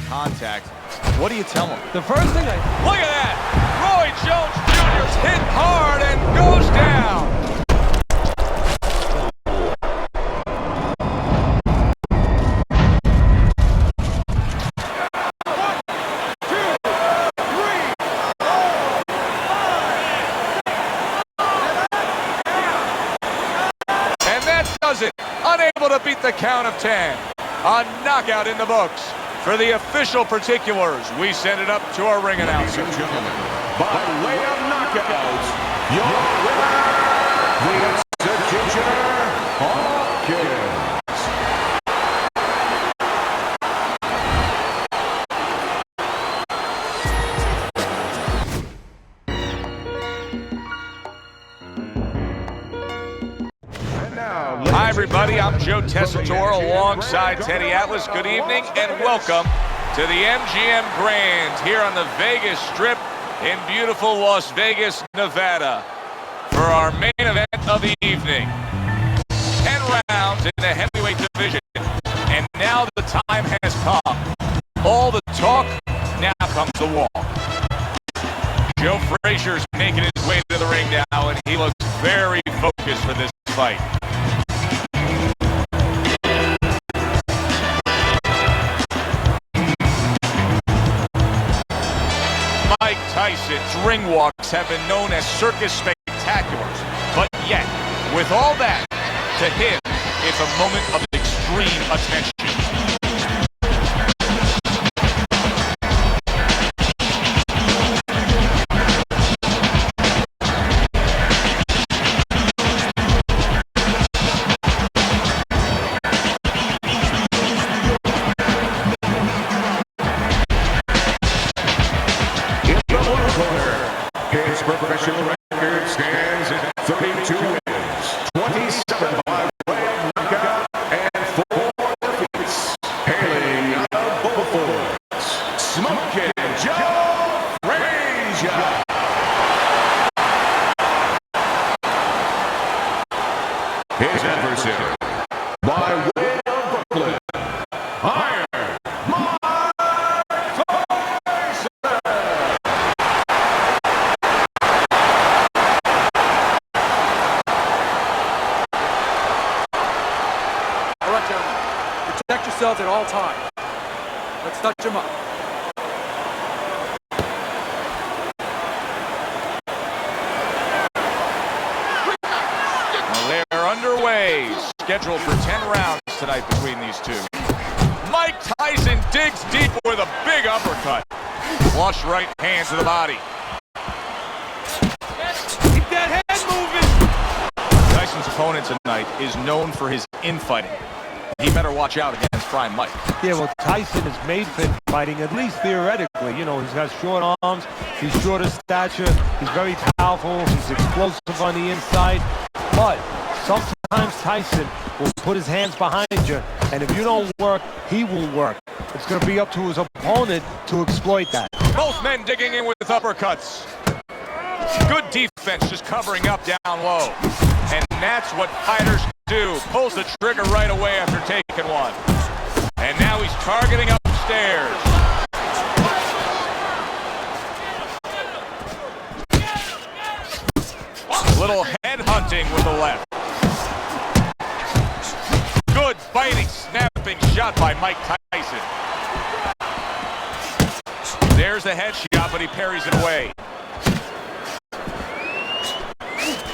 contact, what do you tell him? The first thing Look at that! Roy Jones Jr.'s hit hard and goes down. Unable to beat the count of 10. A knockout in the books. For the official particulars, we send it up to our ring announcer. Ladies and gentlemen, by way of knockouts, your winner, the Executioner Hawkins. Hi, everybody. I'm Joe Tessitore alongside Teddy Atlas. Good evening and welcome to the MGM Grand here on the Vegas Strip in beautiful Las Vegas, Nevada for our main event of the evening. 10 rounds in the heavyweight division, and now the time has come. All the talk, now comes the walk. Joe Frazier's making his way to the ring now, and he looks very focused for this fight. Mike Tyson's ring walks have been known as circus spectaculars, but yet, with all that, to him, it's a moment of extreme attention. His professional record stands at 32 wins, 27 by way of knockout, and 4 defeats. Hailing out of Bullford, Smoking Joe Frazier. His adversary, by way of Brooklyn, Iron Mike Tyson. protect yourselves at all times. Let's touch them up. Well, they're underway. Scheduled for 10 rounds tonight between these two. Mike Tyson digs deep with a big uppercut. Flush right hand to the body. Keep that head moving. Tyson's opponent tonight is known for his infighting. He better watch out against Prime Mike. Yeah, well, Tyson is made for fighting, at least theoretically. You know, he's got short arms, he's short of stature, he's very powerful, he's explosive on the inside. But sometimes Tyson will put his hands behind you, and if you don't work, he will work. It's going to be up to his opponent to exploit that. Both men digging in with uppercuts. Good defense, just covering up down low. And that's what fighters do. Pulls the trigger right away after taking one. And now he's targeting upstairs. Little head hunting with the left. Good fighting, snapping shot by Mike Tyson. There's the head shot, but he parries it away.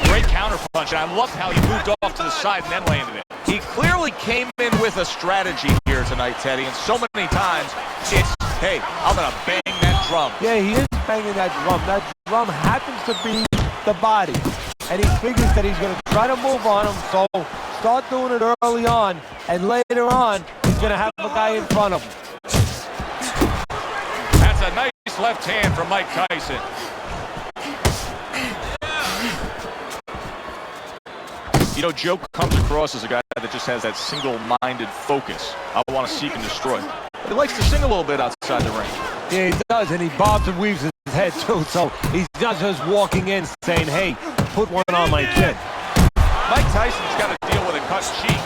Great counter punch, and I loved how he moved off to the side and then landed it. He clearly came in with a strategy here tonight, Teddy, and so many times it's, hey, I'm going to bang that drum. Yeah, he is banging that drum. That drum happens to be the body. And he figures that he's going to try to move on him, so start doing it early on, and later on, he's going to have a guy in front of him. That's a nice left hand from Mike Tyson. You know, Joe comes across as a guy that just has that single-minded focus. I want to seek and destroy. But he likes to sing a little bit outside the ring. Yeah, he does, and he bobs and weaves his head, too, so he's not just walking in saying, hey, put one on my chin. Mike Tyson's got to deal with a cut cheek.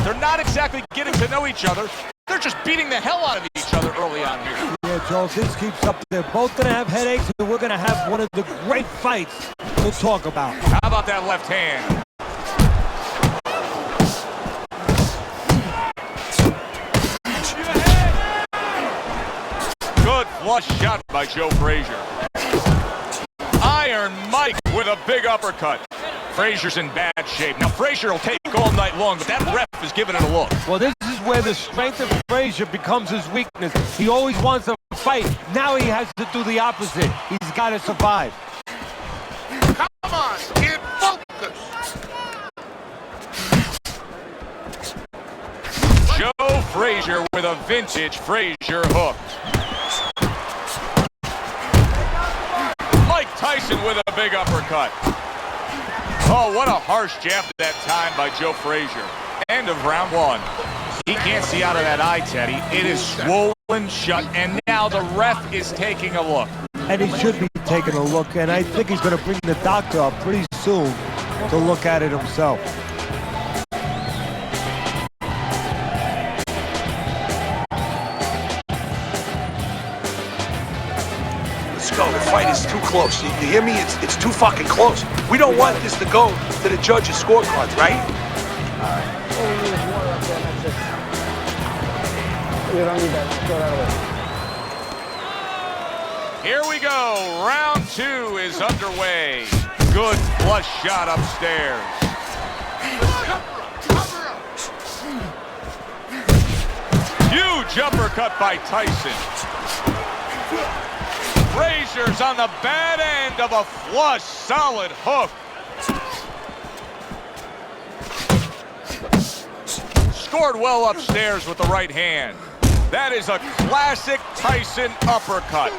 They're not exactly getting to know each other, They're just beating the hell out of each other early on here. Yeah, Joe, if this keeps up, they're both going to have headaches, and we're going to have one of the great fights we'll talk about. How about that left hand? Good flush shot by Joe Frazier. Iron Mike with a big uppercut. Frazier's in bad shape. Now, Frazier will take all night long, but that ref is giving it a look. Well, this is where the strength of Frazier becomes his weakness. He always wants to fight. Now he has to do the opposite. He's got to survive. Come on, kid, focus. Joe Frazier with a vintage Frazier hook. Mike Tyson with a big uppercut. Oh, what a harsh jab that time by Joe Frazier. End of round one. He can't see out of that eye, Teddy. It is swollen shut, and now the ref is taking a look. And he should be taking a look, and I think he's going to bring the doctor up pretty soon to look at it himself. Let's go. The fight is too close. You hear me? It's too fucking close. We don't want this to go to the judges' scorecards, right? You don't need that. Throw that away. Here we go. Round two is underway. Good flush shot upstairs. Huge uppercut by Tyson. Frazier's on the bad end of a flush, solid hook. Scored well upstairs with the right hand. That is a classic Tyson uppercut.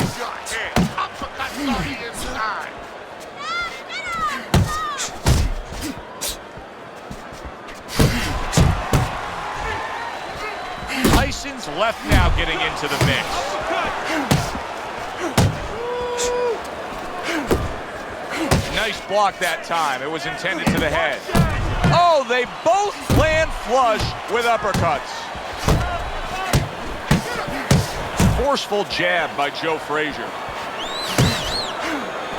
Uppercut on the inside. Tyson's left now getting into the mix. Nice block that time. It was intended to the head. Oh, they both land flush with uppercuts. Forceful jab by Joe Frazier.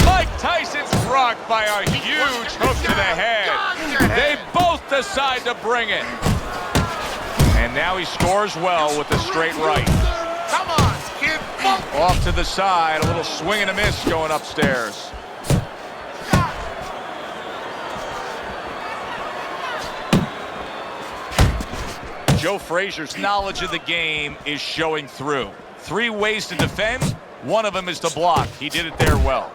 Mike Tyson's rocked by a huge hook to the head. They both decide to bring it. And now he scores well with the straight right. Come on, kid, focus. Off to the side, a little swing and a miss going upstairs. Joe Frazier's knowledge of the game is showing through. 3 ways to defend, one of them is to block. He did it there well.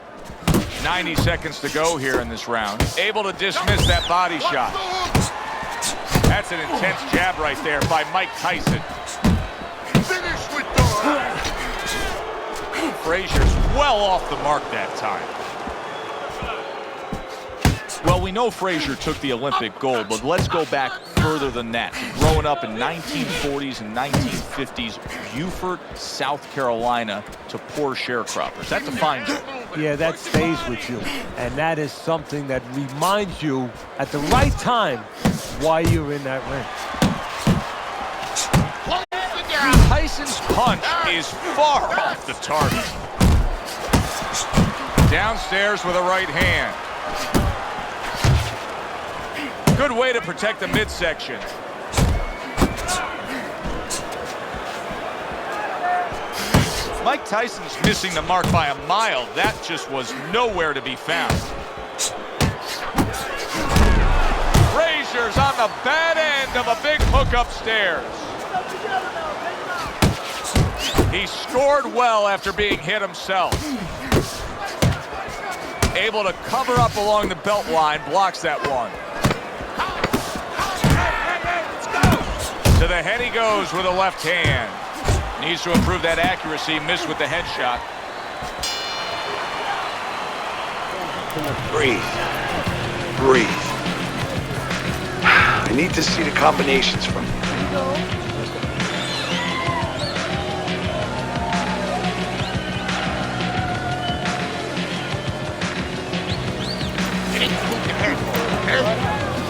90 seconds to go here in this round. Able to dismiss that body shot. That's an intense jab right there by Mike Tyson. Finish with the Frazier's well off the mark that time. Well, we know Frazier took the Olympic gold, but let's go back further than that. Growing up in 1940s and 1950s, Beaufort, South Carolina, to poor sharecroppers. That defines you. Yeah, that stays with you. And that is something that reminds you at the right time why you're in that ring. Tyson's punch is far off the target. Downstairs with a right hand. Good way to protect the midsection. Mike Tyson's missing the mark by a mile. That just was nowhere to be found. Frazier's on the bad end of a big hook upstairs. He scored well after being hit himself. Able to cover up along the belt line, blocks that one. To the head he goes with a left hand. Needs to improve that accuracy, missed with the head shot. Breathe. Breathe. I need to see the combinations from you. move your head. Head,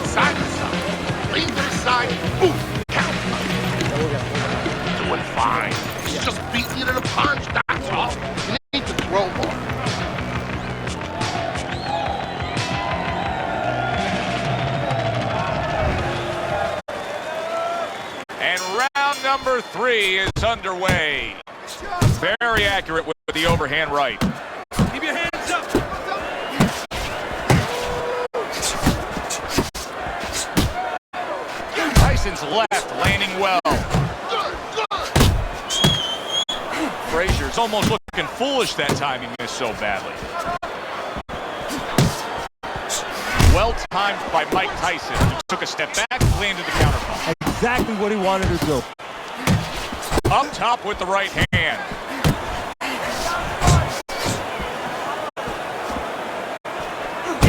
side to side. Lean to the side. Boom. Count. punch, that's all. You need to throw more. And round number 3 is underway. Very accurate with the overhand right. Keep your hands up. Tyson's left landing well. Frazier's almost looking foolish that time he missed so badly. Well timed by Mike Tyson, who took a step back, landed the counterpunch. Exactly what he wanted to do. Up top with the right hand.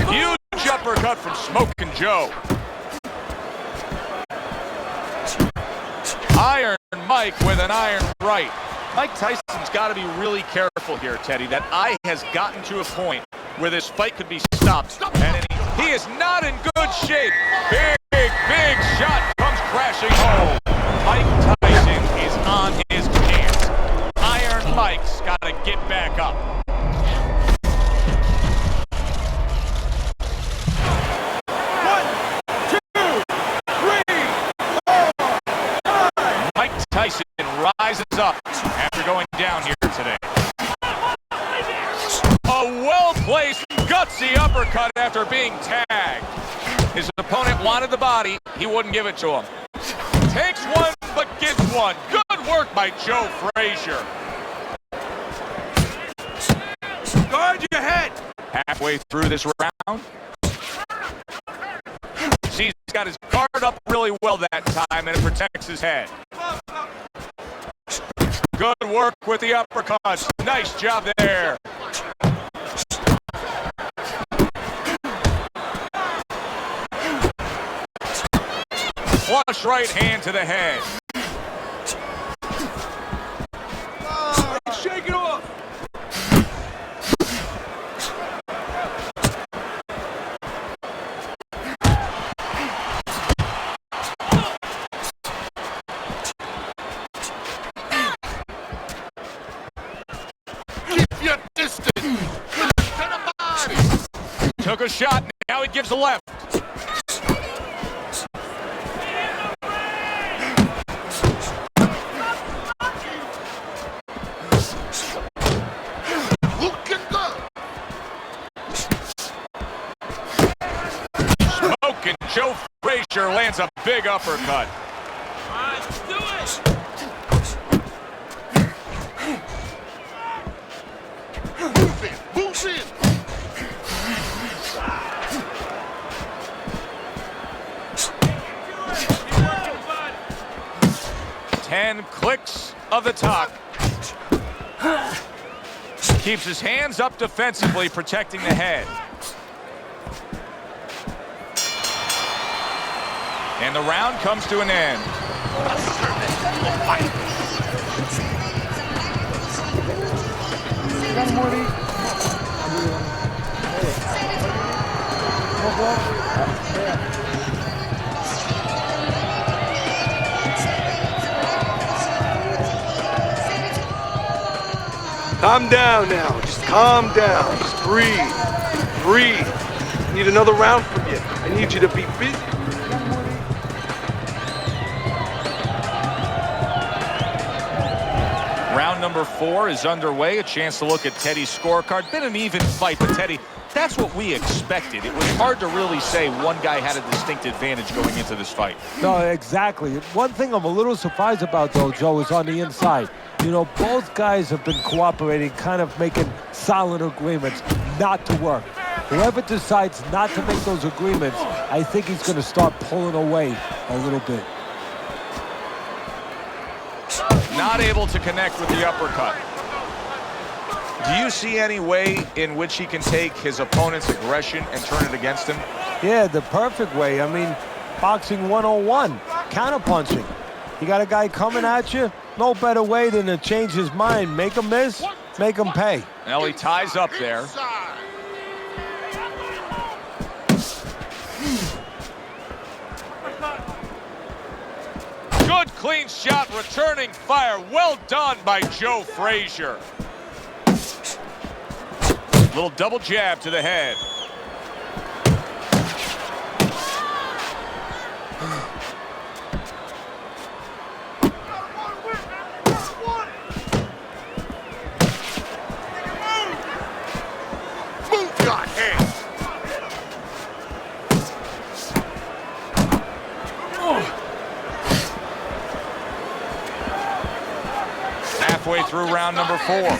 Huge uppercut from Smokin' Joe. Iron Mike with an iron right. Mike Tyson's got to be really careful here, Teddy. That eye has gotten to a point where this fight could be stopped. And he is not in good shape. Big shot comes crashing home. Mike Tyson is on his chance. Iron Mike's got to get back up. Mike Tyson rises up after going down here today. A well-placed, gutsy uppercut after being tagged. His opponent wanted the body. He wouldn't give it to him. Takes one, but gives one. Good work by Joe Frazier. Guard your head. Halfway through this round. He's got his guard up really well that time, and it protects his head. Good work with the uppercuts. Nice job there. Flush right hand to the head. Shake it off. Keep your distance. To the body. Took a shot, now he gives a left. Looking good. Smokin' Joe Frazier lands a big uppercut. Move in. 10 clicks of the talk. Keeps his hands up defensively, protecting the head. And the round comes to an end. Calm down now. Just calm down. Just breathe. Breathe. I need another round from you. I need you to be busy. round number 4 is underway. A chance to look at Teddy's scorecard. Been an even fight, but Teddy, that's what we expected. It was hard to really say one guy had a distinct advantage going into this fight. No, exactly. One thing I'm a little surprised about, though, Joe, is on the inside. You know, both guys have been cooperating, kind of making solid agreements not to work. Whoever decides not to make those agreements, I think he's going to start pulling away a little bit. Not able to connect with the uppercut. Do you see any way in which he can take his opponent's aggression and turn it against him? Yeah, the perfect way. I mean, boxing 101, counterpunching. You got a guy coming at you, no better way than to change his mind. Make him miss, make him pay. Now he ties up there. Inside. Good clean shot, returning fire. Well done by Joe Frazier. Little double jab to the head. Move your head. Halfway through round number 4.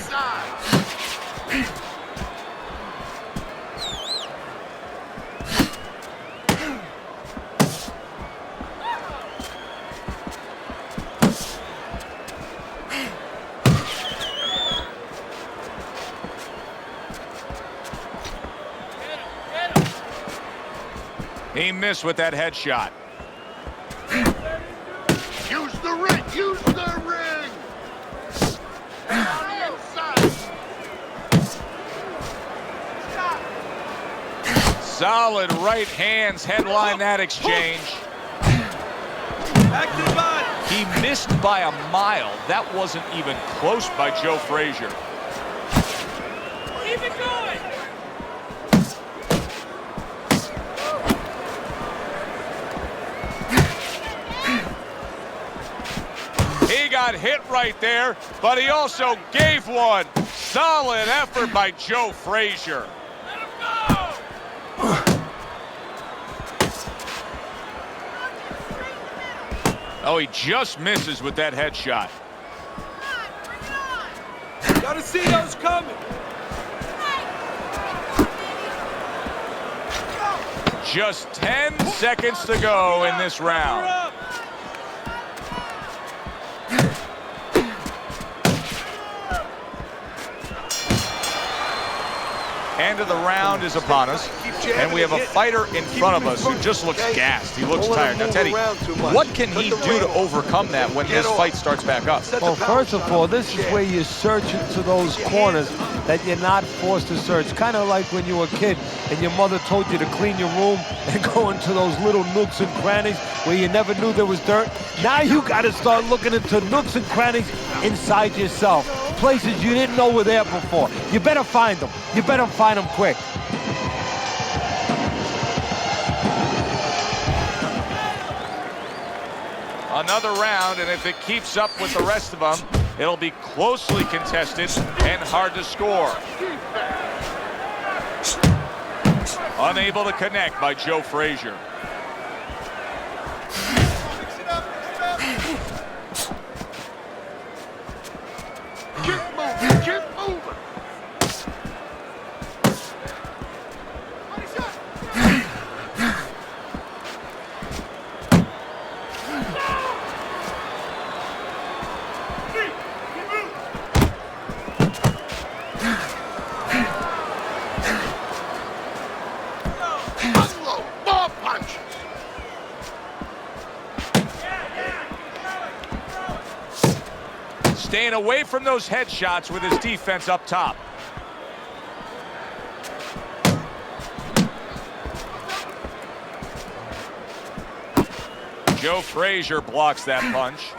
He missed with that headshot. Use the ring. Use the ring. On the inside. Solid right hands headline that exchange. Back to the body. He missed by a mile. That wasn't even close by Joe Frazier. Keep it going. He got hit right there, but he also gave one. Solid effort by Joe Frazier. Let him go. Oh, he just misses with that headshot. Gotta see those coming. Just 10 seconds to go in this round. Up. End of the round is upon us, and we have a fighter in front of us who just looks gassed. He looks tired. Now, Teddy, what can he do to overcome that when this fight starts back up? Well, first of all, this is where you search into those corners that you're not forced to search. Kind of like when you were a kid and your mother told you to clean your room and go into those little nooks and crannies where you never knew there was dirt. Now you got to start looking into nooks and crannies inside yourself. Places you didn't know were there before. You better find them. You better find them quick. Another round, and if it keeps up with the rest of them, it'll be closely contested and hard to score. Unable to connect by Joe Frazier. Keep moving. Keep moving. Unload. More punches. Staying away from those headshots with his defense up top. Joe Frazier blocks that punch.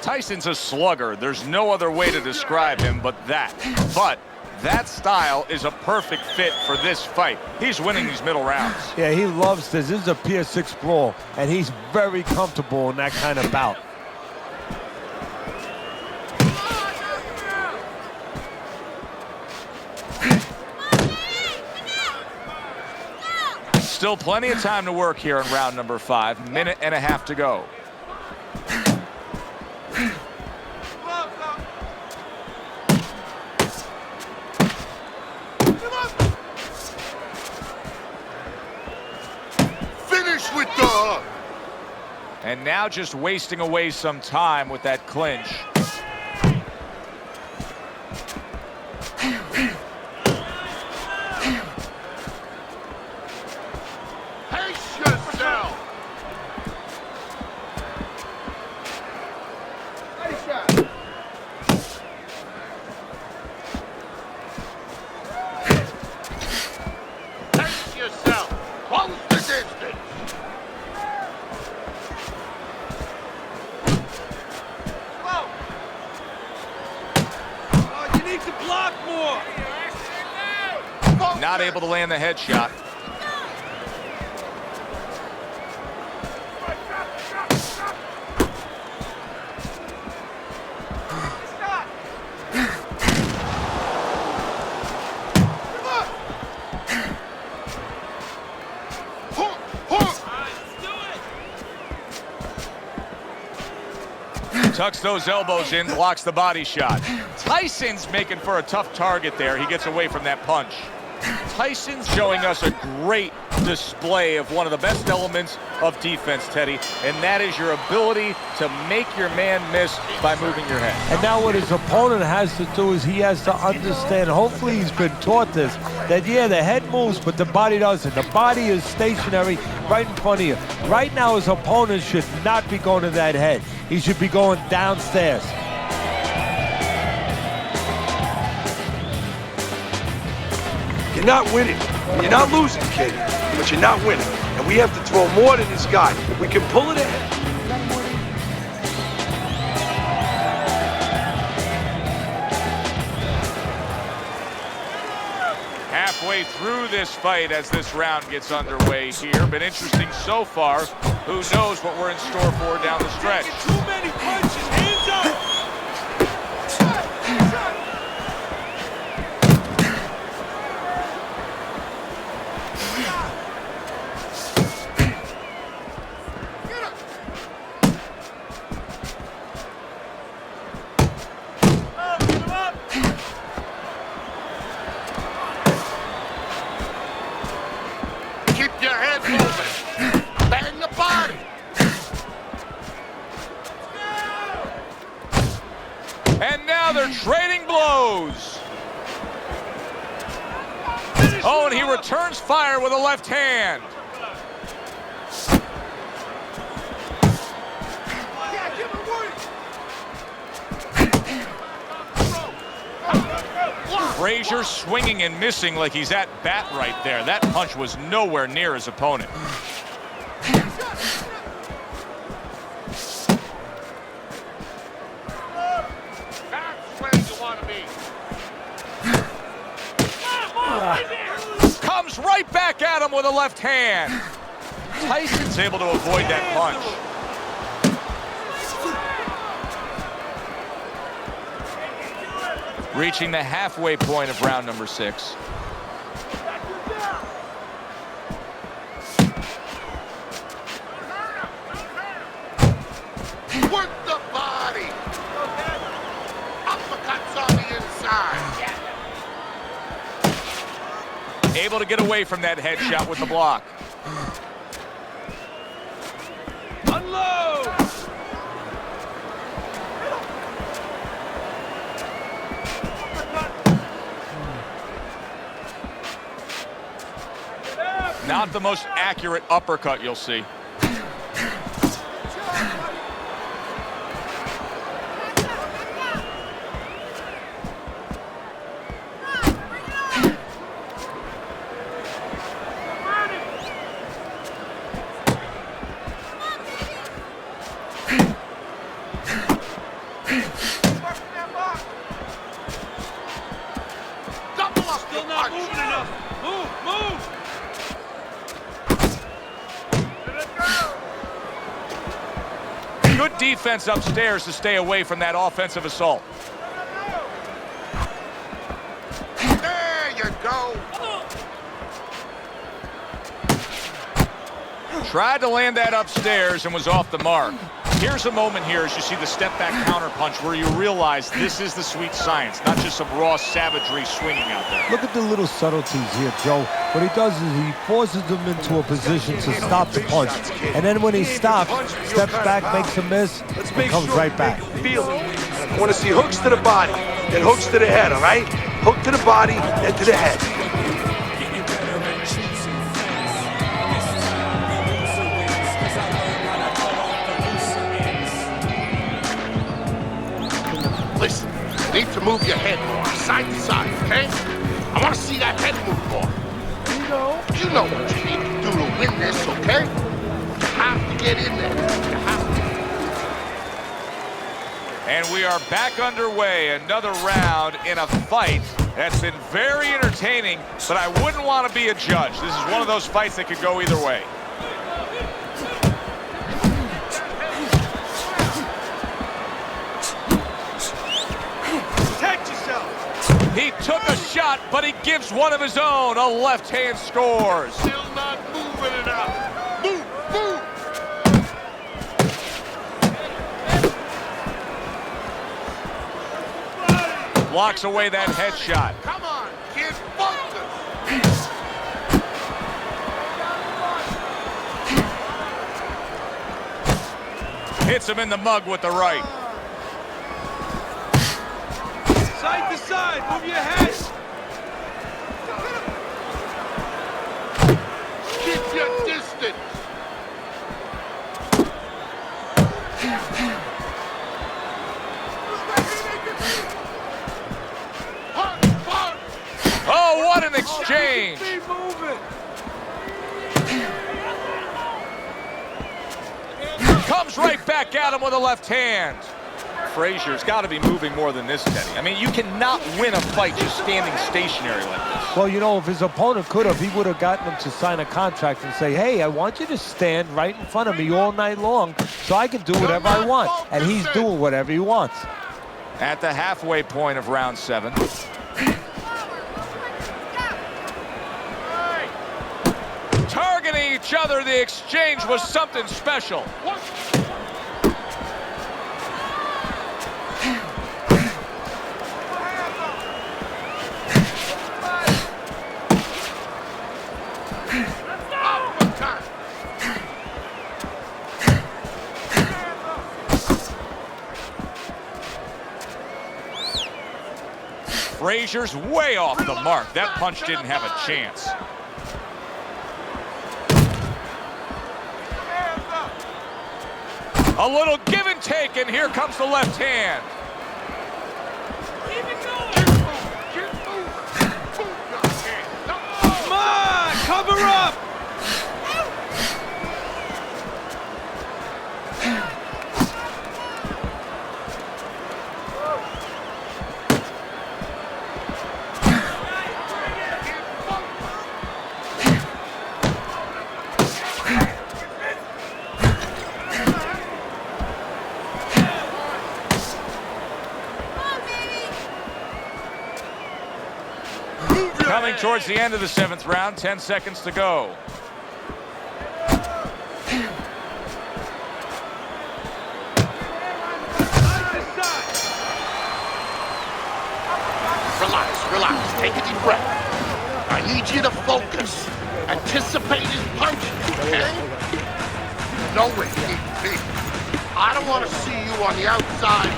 Tyson's a slugger. There's no other way to describe him but that. But that style is a perfect fit for this fight. He's winning these middle rounds. Yeah, he loves this. This is a Pier 6 brawl, and he's very comfortable in that kind of bout. Still plenty of time to work here in round number 5. Minute and a half to go. Finish with the hook. And now just wasting away some time with that clinch. Pace yourself. Pace yourself. Close the distance. Block more. Not able to land the headshot. Tucks those elbows in, blocks the body shot. Tyson's making for a tough target there. He gets away from that punch. Tyson's showing us a great display of one of the best elements of defense, Teddy, and that is your ability to make your man miss by moving your head. And now what his opponent has to do is he has to understand, hopefully he's been taught this, that yeah, the head moves, but the body doesn't. The body is stationary right in front of you. Right now his opponent should not be going to that head. He should be going downstairs. You're not winning. You're not losing, kid, but you're not winning. And we have to throw more than this guy. We can pull it ahead. Halfway through this fight as this round gets underway here. Been interesting so far. Who knows what we're in store for down the stretch. Too many punches. Hands up. Keep your head moving. Bang the body. And now they're trading blows. Oh, and he returns fire with a left hand. Frazier swinging and missing like he's at bat right there. That punch was nowhere near his opponent. That's where you want to be. Comes right back at him with a left hand. Tyson's able to avoid that punch. Reaching the halfway point of round number 6. Work the body. Uppercuts on the inside. Able to get away from that headshot with the block. Unload. Not the most accurate uppercut you'll see. Double up. Still not moving enough. Move. Good defense upstairs to stay away from that offensive assault. There you go. Tried to land that upstairs and was off the mark. Here's a moment here as you see the step-back counterpunch where you realize this is the sweet science, not just some raw savagery swinging out there. Look at the little subtleties here, Joe. What he does is he forces them into a position to stop the punch. And then when he stops, steps back, makes a miss, and comes right back. Feel it. I want to see hooks to the body, then hooks to the head, all right? Hook to the body, then to the head. Listen, you need to move your head more, side to side, okay? I want to see that head move more. You know what you need to do to win this, okay? You have to get in there. You have to. And we are back underway. Another round in a fight that's been very entertaining, but I wouldn't want to be a judge. This is one of those fights that could go either way. Protect yourself. He took a shot, but he gives one of his own. A left hand scores. Still not moving it out. Move, move. Blocks away that headshot. Come on, kid, focus. Hits him in the mug with the right. Side to side, move your head. Keep your distance. Oh, what an exchange! Keep moving. Comes right back at him with a left hand. Frazier's got to be moving more than this, Teddy. I mean, you cannot win a fight just standing stationary like this. Well, you know, if his opponent could have, he would have gotten him to sign a contract and say, hey, I want you to stand right in front of me all night long so I can do whatever I want. And he's doing whatever he wants. At the halfway point of round 7. Targeting each other, the exchange was something special. Frazier's way off the mark. That punch didn't have a chance. A little give and take, and here comes the left hand. Come on, cover up. Coming towards the end of the 7th round, 10 seconds to go. Relax, relax. Take a deep breath. I need you to focus. Anticipate his punches, okay? Know it, me. I don't want to see you on the outside.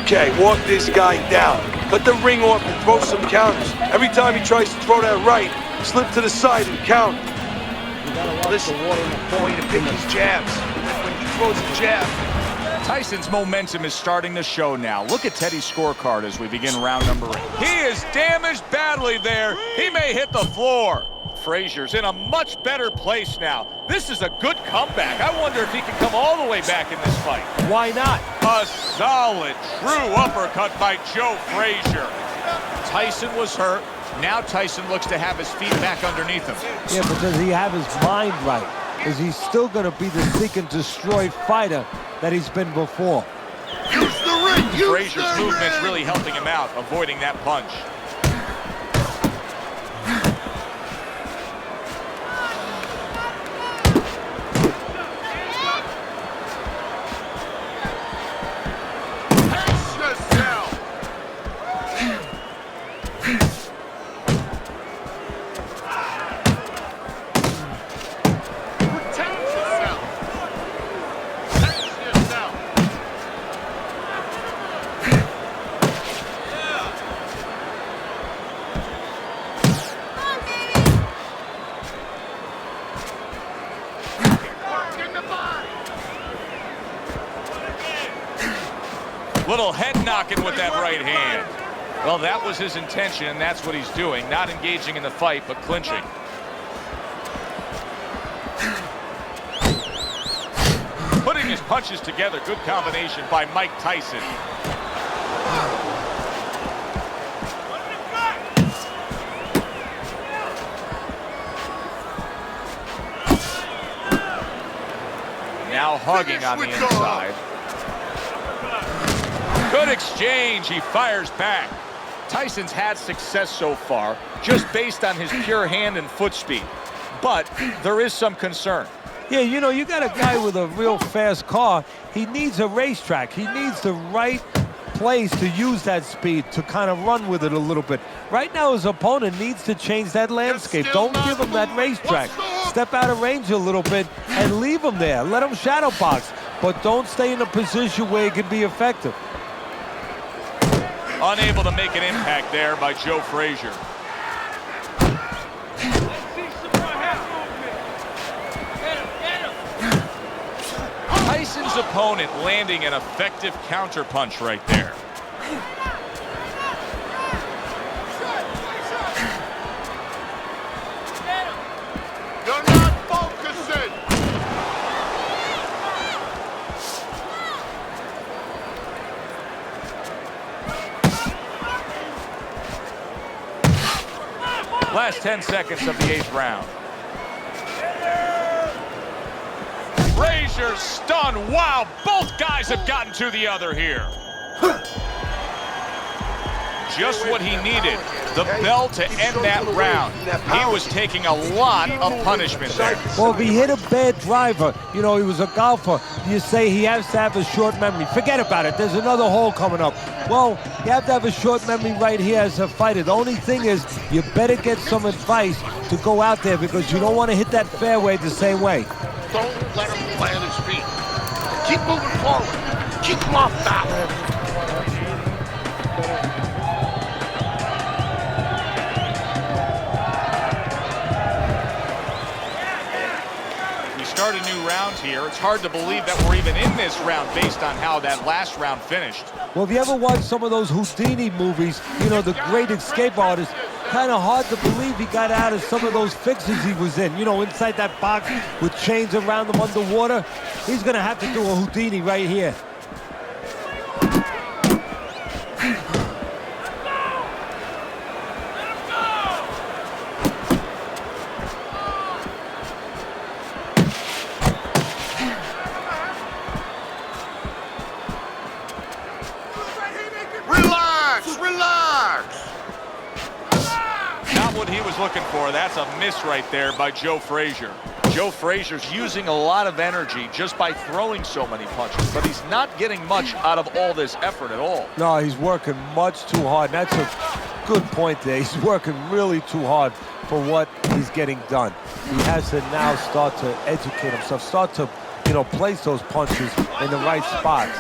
Okay, walk this guy down. Cut the ring off and throw some counters. Every time he tries to throw that right, slip to the side and count. Listen, I want you to pick his jabs. When he throws a jab. Tyson's momentum is starting to show now. Look at Teddy's scorecard as we begin round number 8. He is damaged badly there. He may hit the floor. Frazier's in a much better place now. This is a good comeback. I wonder if he can come all the way back in this fight. Why not? A solid, true uppercut by Joe Frazier. Tyson was hurt. Now Tyson looks to have his feet back underneath him. Yeah, but does he have his mind right? Is he still going to be the seek and destroy fighter that he's been before? Use the ring! Use Frazier's the movement's ring! really helping him out, avoiding that punch. Pace yourself! Protect yourself! Pace yourself! Work in the body! Little head knocking with that right hand. Well, that was his intention, and that's what he's doing. Not engaging in the fight, but clinching. Putting his punches together. Good combination by Mike Tyson. Now hugging on the inside. Good exchange. He fires back. Tyson's had success so far just based on his pure hand and foot speed. But there is some concern. Yeah, you know, you got a guy with a real fast car. He needs a racetrack. He needs the right place to use that speed to kind of run with it a little bit. Right now, his opponent needs to change that landscape. Don't give him that racetrack. Step out of range a little bit and leave him there. Let him shadow box, but don't stay in a position where he can be effective. Unable to make an impact there by Joe Frazier. Tyson's opponent landing an effective counterpunch right there. You're not focusing. Last 10 seconds of the 8th round. Frazier stunned. Wow, both guys have gotten to the other here. Just what he needed. The bell to end that round. He was taking a lot of punishment there. Well, if he hit a bad driver, you know, he was a golfer, you say he has to have a short memory. Forget about it. There's another hole coming up. Well, you have to have a short memory right here as a fighter. The only thing is you better get some advice to go out there because you don't want to hit that fairway the same way. Don't let him plant his feet. Keep moving forward. Keep him off balance. Start a new round here. It's hard to believe that we're even in this round based on how that last round finished. Well, if you ever watch some of those Houdini movies, you know, the great escape artist, kind of hard to believe he got out of some of those fixes he was in. You know, inside that box with chains around him underwater. He's going to have to do a Houdini right here. What he was looking for. That's a miss right there by Joe Frazier. Joe Frazier's using a lot of energy just by throwing so many punches, but he's not getting much out of all this effort at all. No, he's working much too hard. And that's a good point there. He's working really too hard for what he's getting done. He has to now start to educate himself, start to, you know, place those punches in the right spots.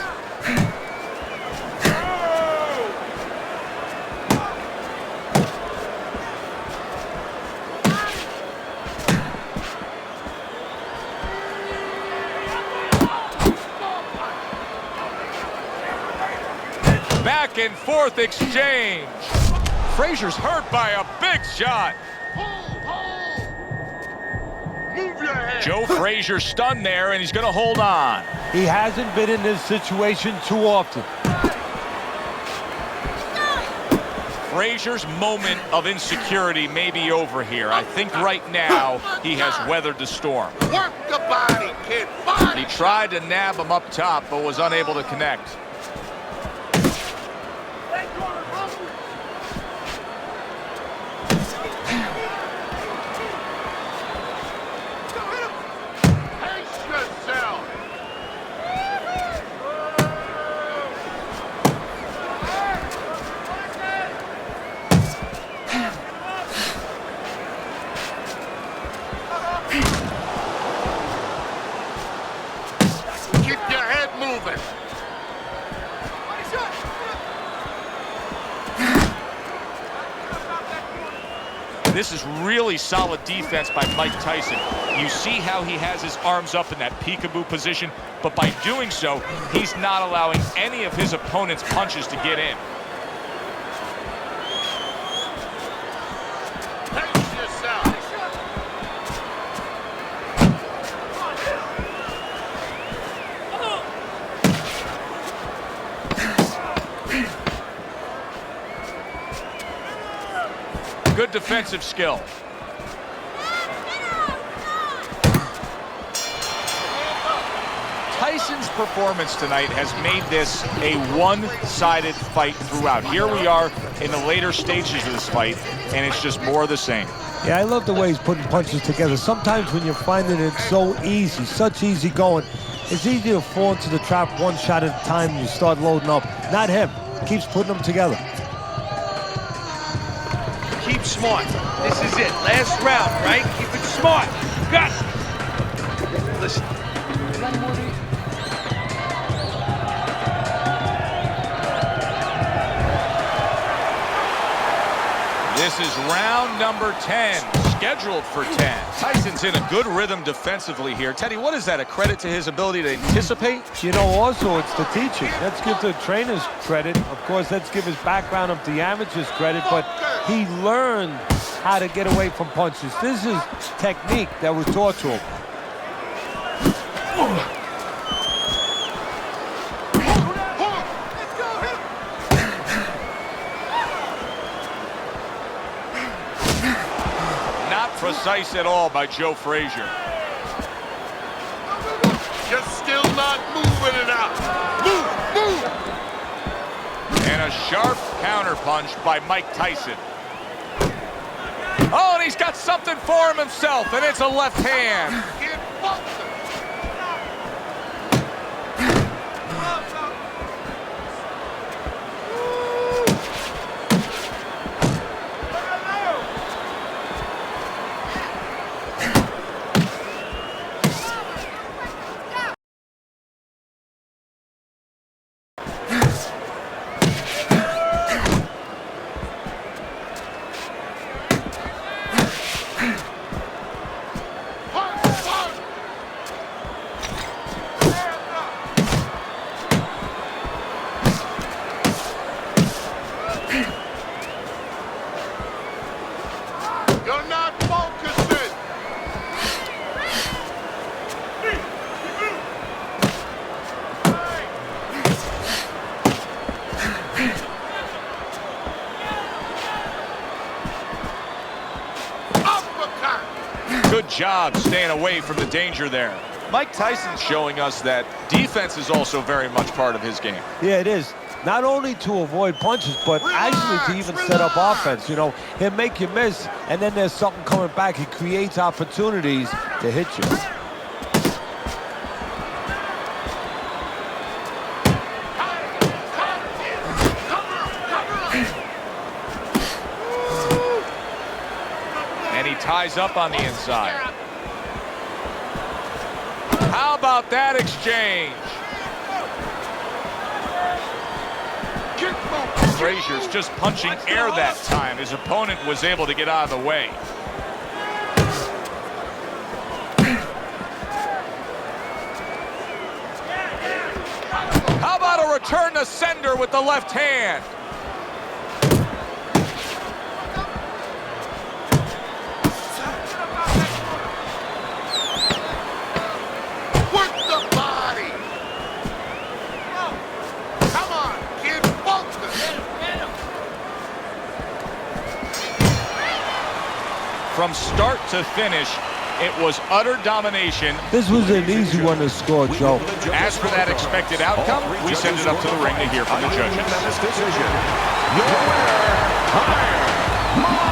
Back and forth exchange. Frazier's hurt by a big shot. Move your head. Joe Frazier stunned there, and he's going to hold on. He hasn't been in this situation too often. Frazier's moment of insecurity may be over here. I think right now he has weathered the storm. Work the body, kid. Body. He tried to nab him up top, but was unable to connect. Keep your head moving. This is really solid defense by Mike Tyson. You see how he has his arms up in that peekaboo position, but by doing so, he's not allowing any of his opponent's punches to get in. defensive skill. Tyson's performance tonight has made this a one-sided fight throughout. Here we are in the later stages of this fight, and it's just more of the same. Yeah, I love the way he's putting punches together. Sometimes when you're finding it so easy, such easy going, it's easy to fall into the trap one shot at a time and you start loading up. Not him. Keeps putting them together. Keep smart. This is it. Last round, right? Keep it smart. Got it. Listen. This is round number 10, scheduled for 10. Tyson's in a good rhythm defensively here. Teddy, what is that, a credit to his ability to anticipate? You know, also, it's the teaching. Let's give the trainers credit. Of course, let's give his background of the amateurs credit, but he learned how to get away from punches. This is technique that was taught to him. Precise at all by Joe Frazier. You're still not moving it out. Move! And a sharp counterpunch by Mike Tyson. Oh, and he's got something for him himself, and it's a left hand. Get bumped. You're not focusing. Uppercut. Good job staying away from the danger there. Mike Tyson's showing us that defense is also very much part of his game. Yeah, it is. Not only to avoid punches, but actually to even set up offense. You know, he'll make you miss, and then there's something coming back. He creates opportunities to hit you. And he ties up on the inside. How about that exchange? Frazier's just punching air that time. His opponent was able to get out of the way. How about a return to sender with the left hand? Work the body. Come on, kid. Focus. From start to finish, it was utter domination. This was an easy one to score, Joe. As for that expected outcome, we send it up to the ring to hear from the judges. Your winner, Mike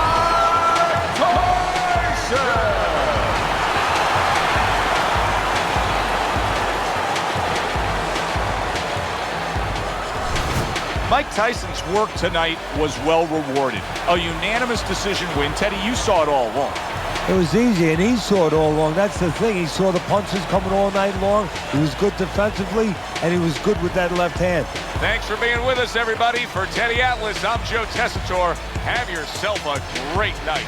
Tyson. Mike Tyson's work tonight was well rewarded. A unanimous decision win. Teddy, you saw it all along. It was easy, and he saw it all along. That's the thing. He saw the punches coming all night long. He was good defensively, and he was good with that left hand. Thanks for being with us, everybody. For Teddy Atlas, I'm Joe Tessitore. Have yourself a great night.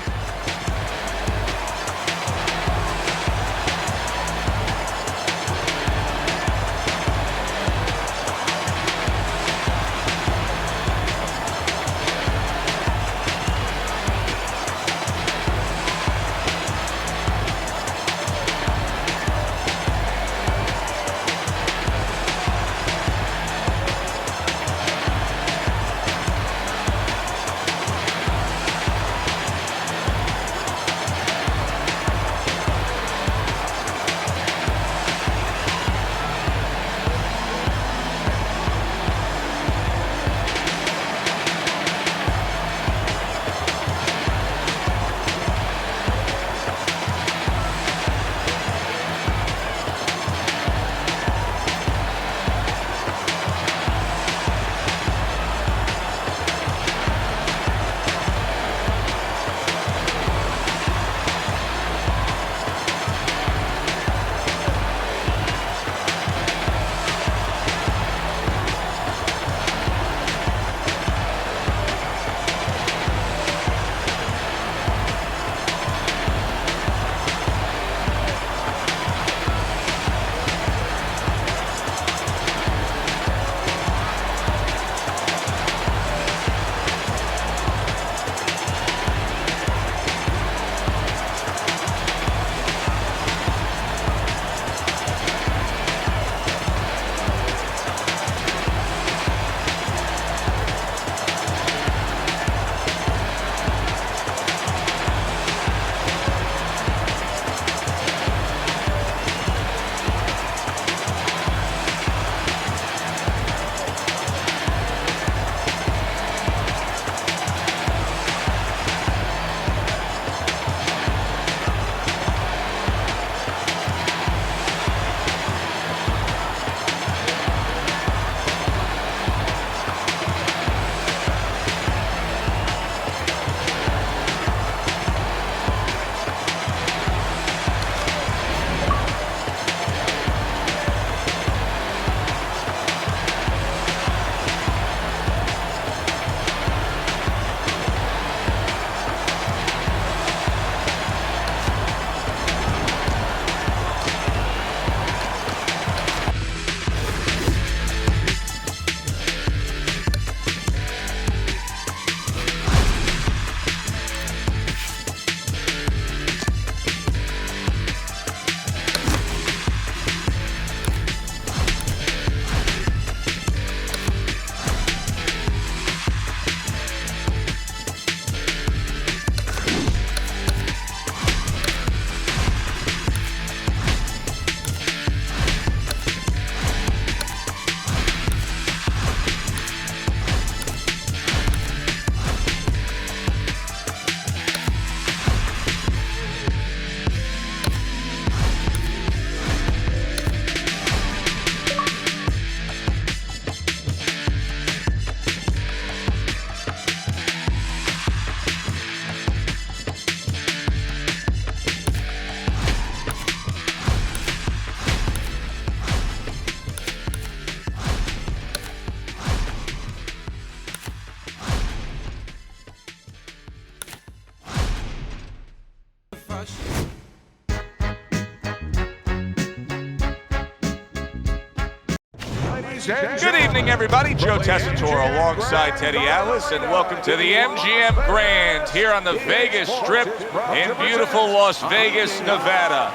Ladies and Good evening, everybody. Joe Tessitore alongside Teddy Atlas, and welcome to the MGM Grand here on the Vegas Strip in beautiful Las Vegas, Nevada,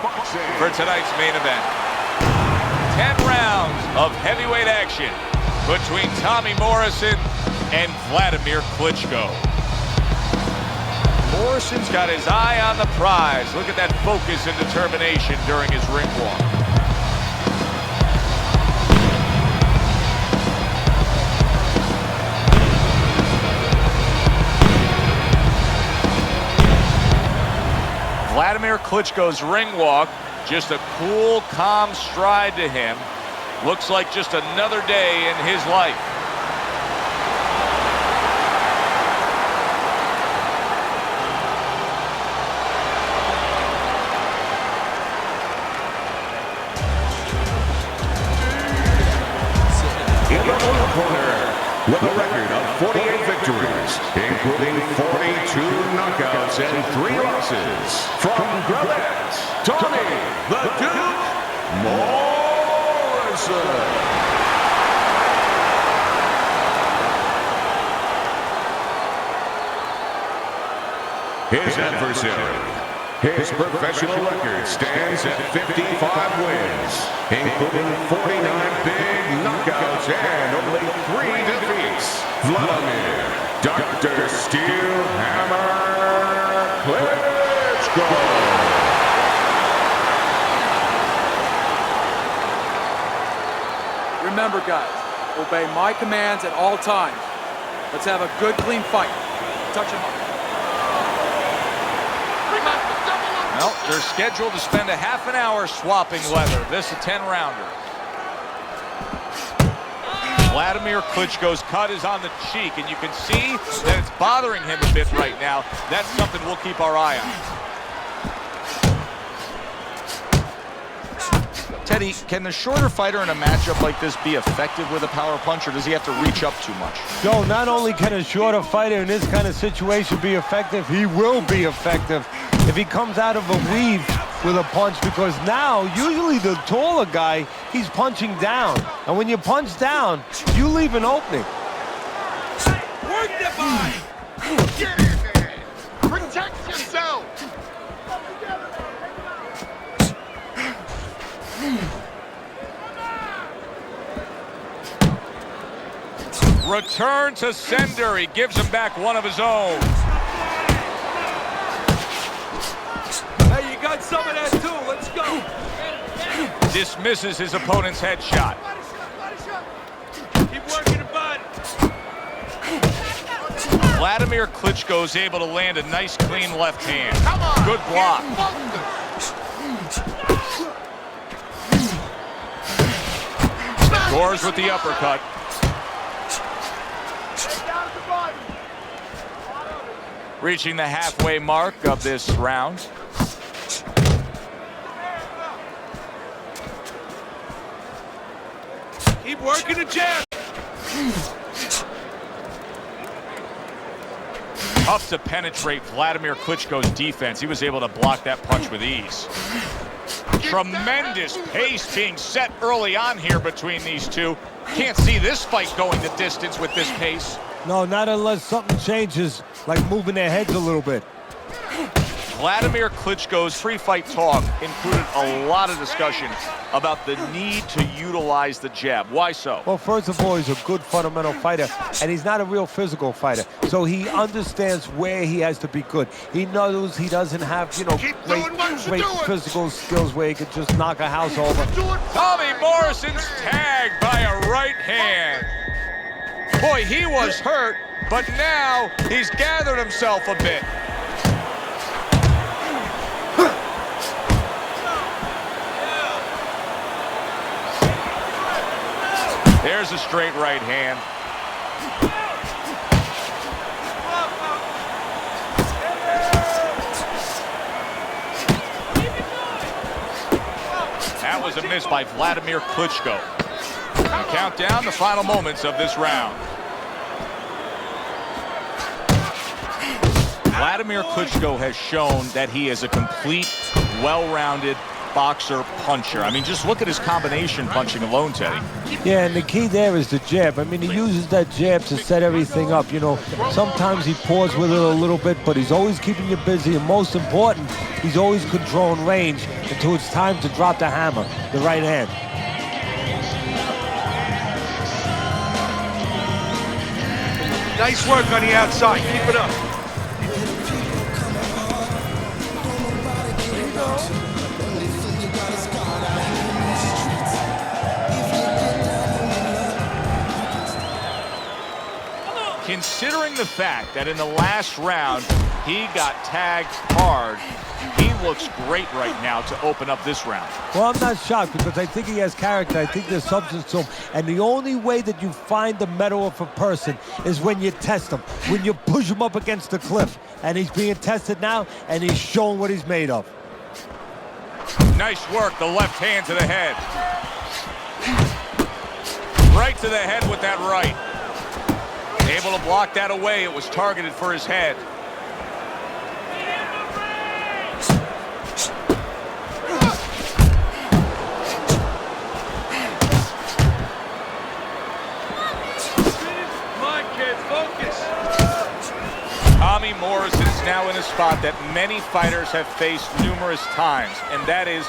for tonight's main event. 10 rounds of heavyweight action between Tommy Morrison and Vladimir Klitschko. Morrison's got his eye on the prize. Look at that focus and determination during his ring walk. Vladimir Klitschko's ring walk, just a cool, calm stride to him. Looks like just another day in his life. In the blue corner, with a record of 48 victories, including 42 knockouts and 3 losses, from Gillette, Tommy the Duke Morrison. His adversary. His professional record stands at 55 wins, including 49 big knockouts and only 3 defeats. Vladimir Dr. Steel Hammer Klitschko. Remember, guys, obey my commands at all times. Let's have a good, clean fight. Touch him up. Well, they're scheduled to spend a half an hour swapping leather. This is a 10-rounder. Vladimir Klitschko's cut is on the cheek, and you can see that it's bothering him a bit right now. That's something we'll keep our eye on. Teddy, can the shorter fighter in a matchup like this be effective with a power punch, or does he have to reach up too much? Joe, not only can a shorter fighter in this kind of situation be effective, he will be effective if he comes out of a weave with a punch, because now, usually the taller guy, he's punching down. And when you punch down, you leave an opening. Work the body! Get in there! Protect yourself! Return to sender. He gives him back one of his own. Hey, you got some of that too. Let's go. Dismisses his opponent's headshot. Keep working the body. Vladimir Klitschko is able to land a nice, clean left hand. Come on! Good block. Scores with the uppercut. Reaching the halfway mark of this round. Keep working the jab. Tough to penetrate Vladimir Klitschko's defense. He was able to block that punch with ease. Tremendous pace being set early on here between these two. Can't see this fight going the distance with this pace. No, not unless something changes, like moving their heads a little bit. Vladimir Klitschko's pre-fight talk included a lot of discussion about the need to utilize the jab. Why so? Well, first of all, he's a good fundamental fighter, and he's not a real physical fighter. So he understands where he has to be good. He knows he doesn't have, you know, great physical skills where he could just knock a house over. Tommy Morrison's tagged by a right hand. Boy, he was hurt, but now he's gathered himself a bit. There's a straight right hand. That was a miss by Vladimir Klitschko. And count down the final moments of this round. Vladimir Klitschko has shown that he is a complete, well-rounded boxer puncher. I mean, just look at his combination punching alone, Teddy. Yeah, and the key there is the jab. I mean, he uses that jab to set everything up. You know, sometimes he paws with it a little bit, but he's always keeping you busy. And most important, he's always controlling range until it's time to drop the hammer, the right hand. Nice work on the outside. Keep it up. Considering the fact that in the last round he got tagged hard, he looks great right now to open up this round. Well, I'm not shocked because I think he has character. I think there's substance to him. And the only way that you find the mettle of a person is when you test him, when you push him up against the cliff. And he's being tested now, and he's showing what he's made of. Nice work, the left hand to the head. Right to the head with that right. Able to block that away. It was targeted for his head. Come on, kid, focus. Tommy Morrison is now in a spot that many fighters have faced numerous times, and that is,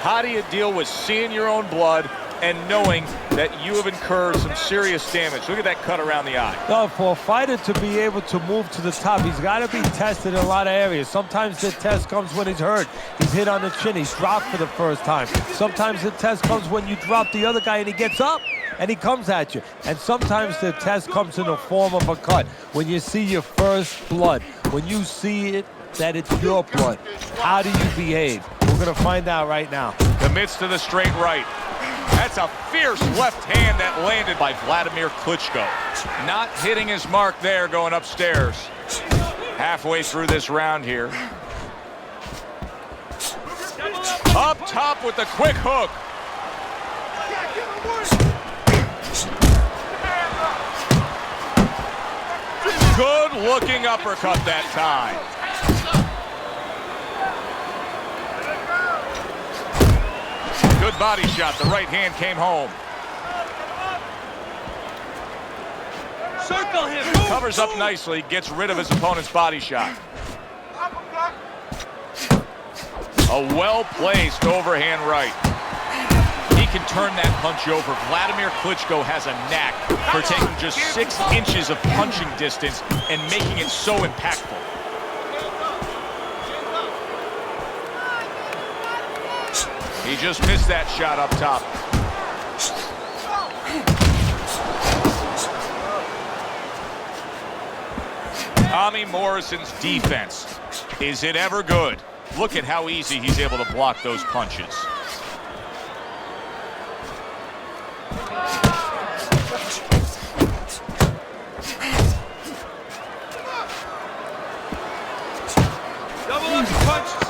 how do you deal with seeing your own blood and knowing that you have incurred some serious damage? Look at that cut around the eye. No, for a fighter to be able to move to the top, he's got to be tested in a lot of areas. Sometimes the test comes when he's hurt. He's hit on the chin. He's dropped for the first time. Sometimes the test comes when you drop the other guy and he gets up and he comes at you. And sometimes the test comes in the form of a cut. When you see your first blood, when you see it, that it's your blood, how do you behave? We're going to find out right now. The midst of the straight right. That's a fierce left hand that landed by Vladimir Klitschko. Not hitting his mark there, going upstairs. Halfway through this round here. Up top with the quick hook. Good looking uppercut that time. Good body shot. The right hand came home. Circle him. Covers up nicely, gets rid of his opponent's body shot. A well-placed overhand right. He can turn that punch over. Vladimir Klitschko has a knack for taking just 6 inches of punching distance and making it so impactful. He just missed that shot up top. Tommy Morrison's defense. Is it ever good? Look at how easy he's able to block those punches. Double up your punches.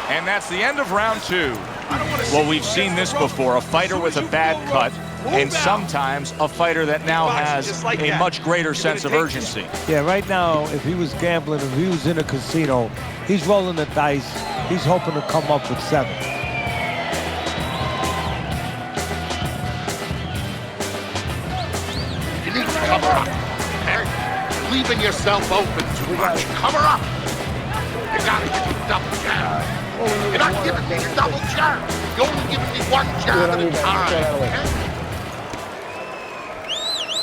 And that's the end of round 2. Well, we've seen this before, a fighter with a bad cut, and sometimes a fighter that now has a much greater sense of urgency. Yeah, right now, if he was gambling, if he was in a casino, he's rolling the dice. He's hoping to come up with 7. You need to cover up. Okay? Leaving yourself open too much. Cover up. You gotta give me double jab. You're not giving me a double jab. You're only giving me 1 jab at a time. Okay?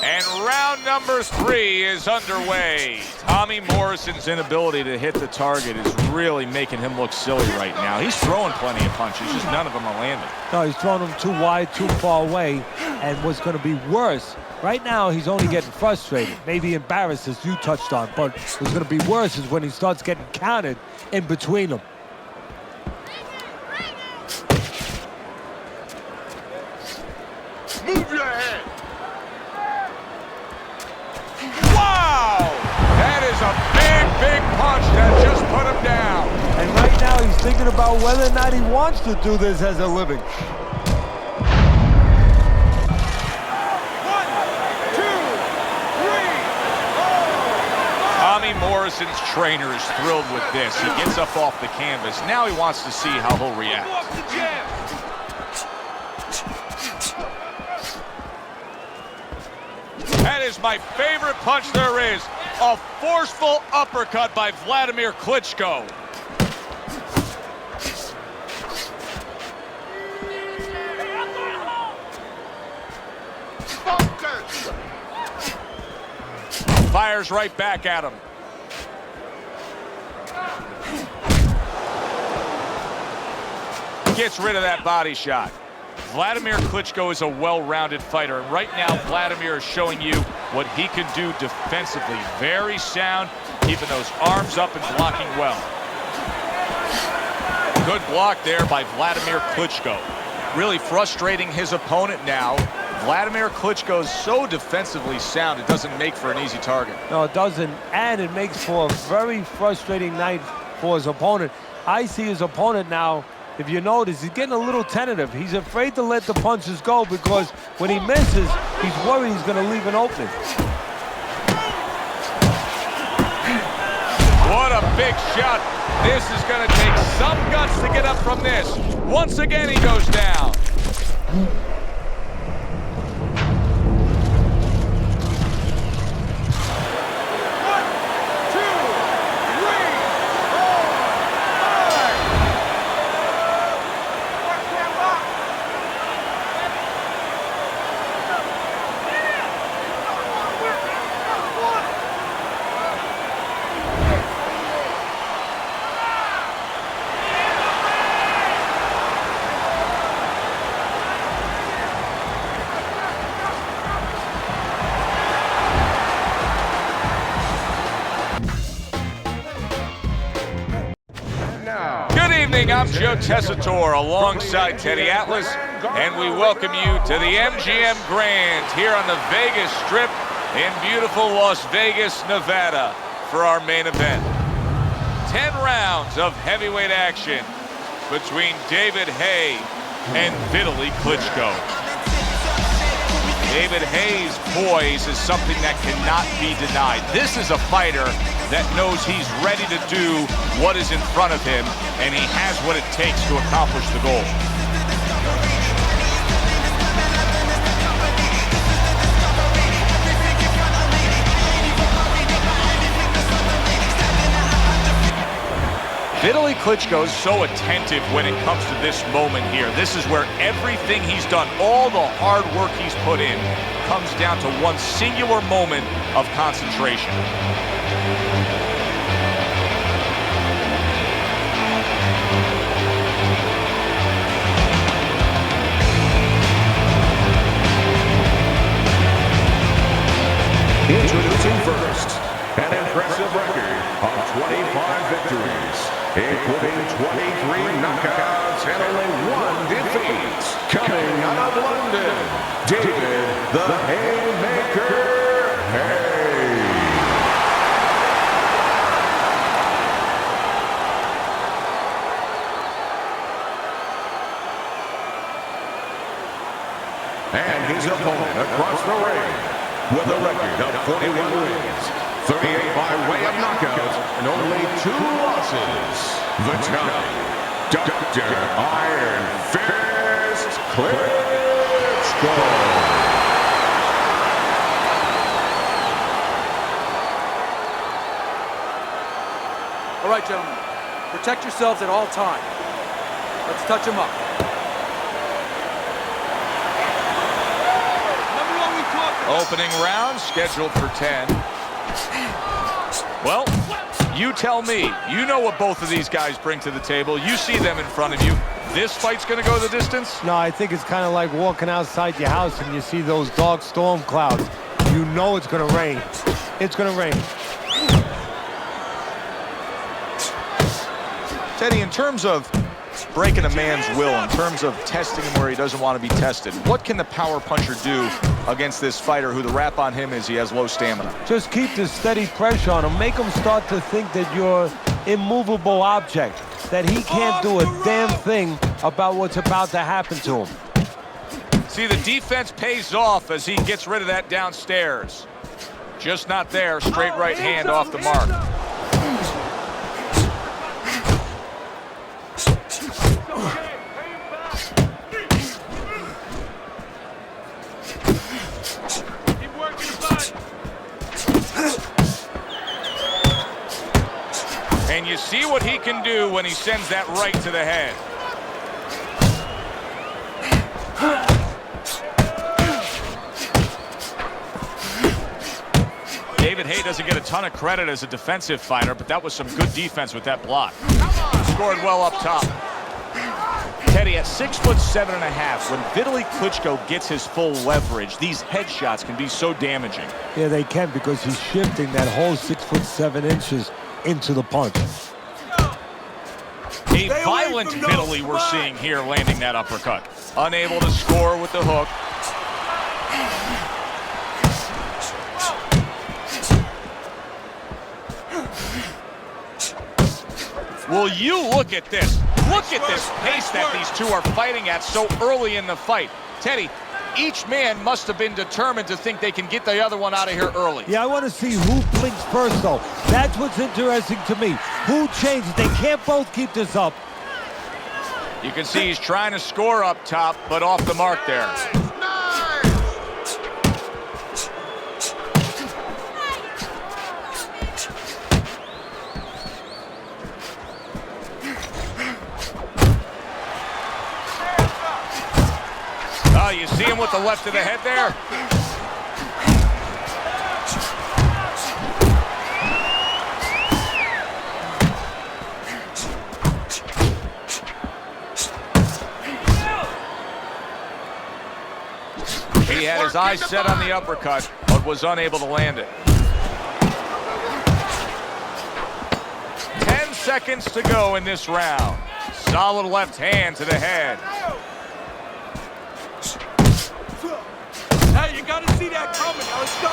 And round number 3 is underway. Tommy Morrison's inability to hit the target is really making him look silly right now. He's throwing plenty of punches, just none of them are landing. No, he's throwing them too wide, too far away. And what's going to be worse, right now he's only getting frustrated, maybe embarrassed, as you touched on. But what's going to be worse is when he starts getting counted in between them. Move your head. Wow! That is a big punch that just put him down. And right now he's thinking about whether or not he wants to do this as a living. Tyson's trainer is thrilled with this. He gets up off the canvas. Now he wants to see how he'll react. That is my favorite punch there is. A forceful uppercut by Vladimir Klitschko. Focus! Fires right back at him. Gets rid of that body shot. Vladimir Klitschko is a well-rounded fighter, and right now Vladimir is showing you what he can do defensively. Very sound, keeping those arms up and blocking well. Good block there by Vladimir Klitschko. Really frustrating his opponent now. Vladimir Klitschko is so defensively sound, it doesn't make for an easy target. No, it doesn't, and it makes for a very frustrating night for his opponent. I see his opponent now, if you notice, he's getting a little tentative. He's afraid to let the punches go because when he misses, he's worried he's going to leave an opening. What a big shot. This is going to take some guts to get up from this. Once again, he goes down. I'm Joe Tessitore alongside Teddy Atlas, and we welcome you to the MGM Grand here on the Vegas Strip in beautiful Las Vegas, Nevada for our main event. 10 rounds of heavyweight action between David Haye and Vitaly Klitschko. David Haye's poise is something that cannot be denied. This is a fighter that knows he's ready to do what is in front of him, and he has what it takes to accomplish the goal. Vitaly Klitschko is so attentive when it comes to this moment here. This is where everything he's done, all the hard work he's put in, comes down to one singular moment of concentration. Introducing first, an impressive record of 25 victories, including 23 knockouts and only 1 defeat. Coming out of London, David the Haymaker Haye. And his opponent across the ring, with a record of 41 wins, 38 by way of knockout, and only 2 losses. The time, Dr. Iron Fist Klitschko. All right, gentlemen, protect yourselves at all times. Let's touch him up. Opening round scheduled for 10. Well, you tell me. You know what both of these guys bring to the table. You see them in front of you. This fight's going to go the distance? No, I think it's kind of like walking outside your house and you see those dark storm clouds. You know it's going to rain. It's going to rain. Teddy, in terms of breaking a man's will, in terms of testing him where he doesn't want to be tested, what can the power puncher do against this fighter who the rap on him is he has low stamina? Just keep the steady pressure on him. Make him start to think that you're immovable object, that he can't do a damn thing about what's about to happen to him. See, the defense pays off as he gets rid of that downstairs. Just not there. Straight right hand off the mark. Keep working the body. And you see what he can do when he sends that right to the head. David Haye doesn't get a ton of credit as a defensive fighter, but that was some good defense with that block. Scored well up top. Teddy, at 6'7.5", when Vitaly Klitschko gets his full leverage, these headshots can be so damaging. Yeah, they can, because he's shifting that whole 6'7" into the punch. A violent Vitaly we're seeing here landing that uppercut. Unable to score with the hook. Will you look at this? Look at this pace that these two are fighting at so early in the fight. Teddy, each man must have been determined to think they can get the other one out of here early. Yeah, I want to see who blinks first, though. That's what's interesting to me. Who changes? They can't both keep this up. You can see he's trying to score up top, but off the mark there. Oh, you see him with the left of the head there? He had his eyes set on the uppercut, but was unable to land it. 10 seconds to go in this round. Solid left hand to the head. Hey, you gotta see that coming. Now let's go.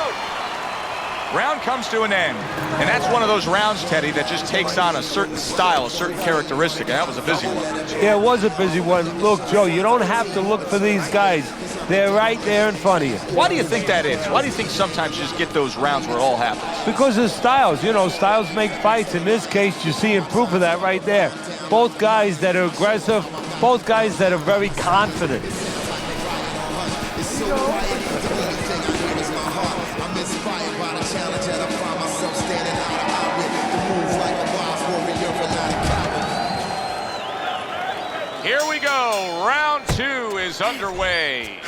Round comes to an end, and that's one of those rounds, Teddy, that just takes on a certain style, a certain characteristic, and that was a busy one. Yeah, it was a busy one. Look, Joe, you don't have to look for these guys. They're right there in front of you. Why do you think that is? Why do you think sometimes you just get those rounds where it all happens? Because of styles. You know, styles make fights. In this case, you see proof of that right there. Both guys that are aggressive, both guys that are very confident. Here we go. Round 2 is underway.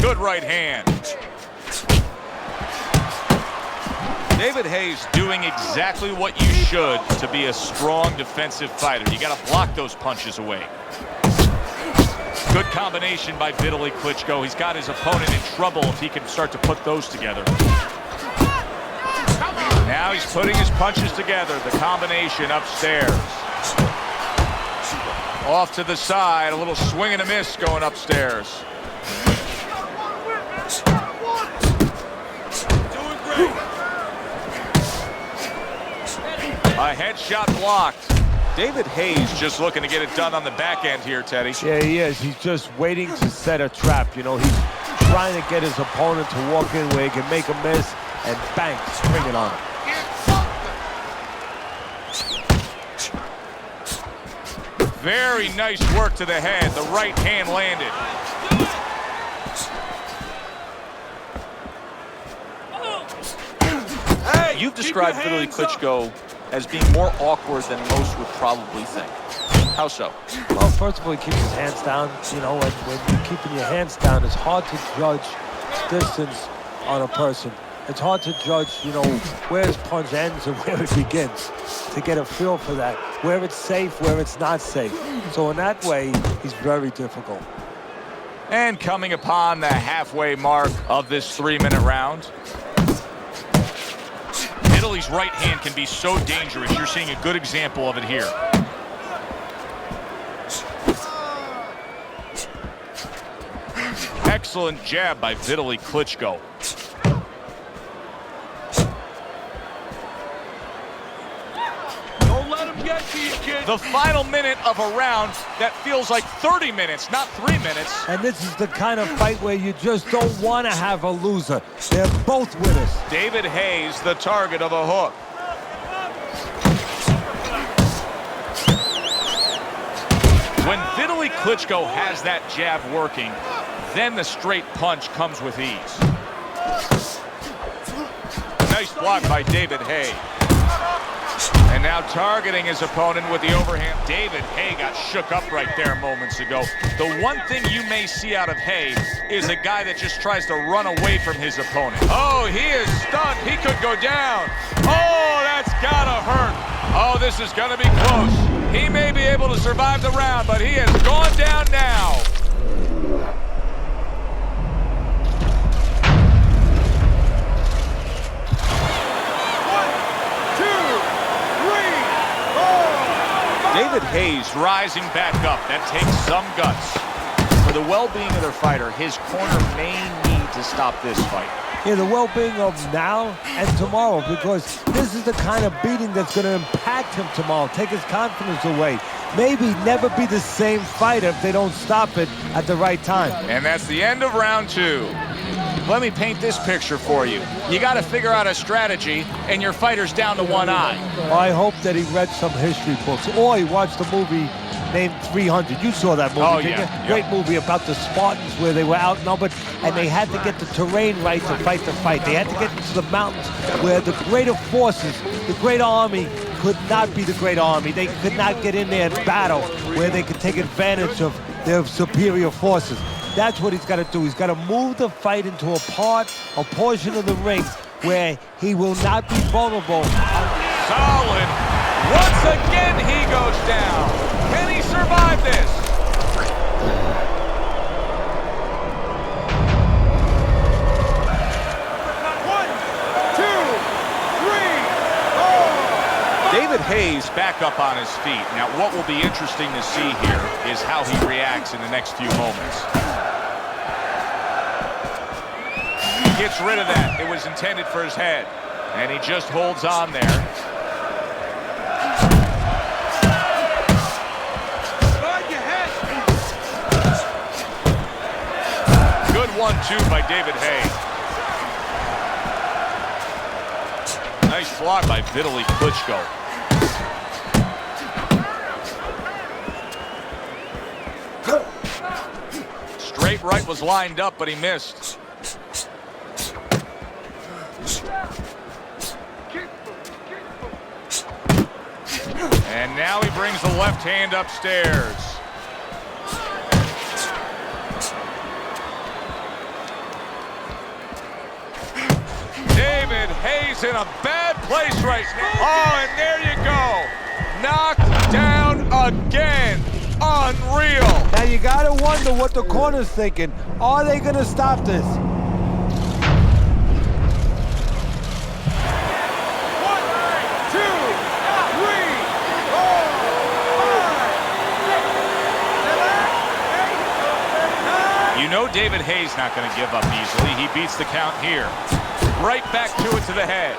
Good right hand. David Haye's doing exactly what you should to be a strong defensive fighter. You got to block those punches away. Good combination by Vitaly Klitschko. He's got his opponent in trouble if he can start to put those together. Now he's putting his punches together. The combination upstairs. Off to the side, a little swing and a miss going upstairs. Doing great. A headshot blocked. David Haye's just looking to get it done on the back end here, Teddy. Yeah, he is. He's just waiting to set a trap. You know, he's trying to get his opponent to walk in where he can make a miss and bang, spring it on him. Very nice work to the head. The right hand landed. Hey, You've keep described your Vitaly hands up. Klitschko as being more awkward than most would probably think. How so? Well, first of all, he keeps his hands down. You know, and when you're keeping your hands down, it's hard to judge distance on a person. It's hard to judge, you know, where his punch ends and where it begins, to get a feel for that, where it's safe, where it's not safe. So in that way, he's very difficult. And coming upon the halfway mark of this 3-minute round. Italy's right hand can be so dangerous. You're seeing a good example of it here. Excellent jab by Vitaly Klitschko. Don't let him get to you, kid. The final minute of a round that feels like 30 minutes, not 3 minutes. And this is the kind of fight where you just don't want to have a loser. They're both winners. David Haye's the target of a hook. When Vitaly Klitschko has that jab working, then the straight punch comes with ease. Nice block by David Haye. And now targeting his opponent with the overhand. David Haye got shook up right there moments ago. The one thing you may see out of Haye is a guy that just tries to run away from his opponent. Oh, he is stunned. He could go down. Oh, that's gotta hurt. Oh, this is gonna be close. He may be able to survive the round, but he has gone down now. David Haye's Rising back up. That takes some guts. for the well-being of their fighter, his corner may need to stop this fight. Yeah, the well-being of now and tomorrow, because this is the kind of beating that's going to impact him tomorrow, take his confidence away. Maybe never be the same fighter if they don't stop it at the right time. And that's the end of round 2. Let me paint this picture for you. You got to figure out a strategy, and your fighter's down to one eye. I hope that he read some history books, or he watched a movie named 300. You saw that movie, Oh, didn't yeah, you? Great movie about the Spartans where they were outnumbered, and they had to get the terrain right to fight the fight. They had to get into the mountains where the greater forces, the great army, could not be the great army. They could not get in there and battle where they could take advantage of their superior forces. That's what he's got to do. He's got to move the fight into a portion of the ring where he will not be vulnerable. Solid. Once again, he goes down. Can he survive this? David Haye's back up on his feet. Now, what will be interesting to see here is how he reacts in the next few moments. He gets rid of that. It was intended for his head. And he just holds on there. Good 1-2 by David Haye. Nice block by Vitaly Klitschko. Straight right was lined up, but he missed. And now he brings the left hand upstairs. David Haye's in a bad place right now. Oh, and there you go. Knocked down again. Unreal. Now you got to wonder what the corner's thinking. Are they going to stop this? You know David Haye's not going to give up easily. He beats the count here. Right back to it to the head.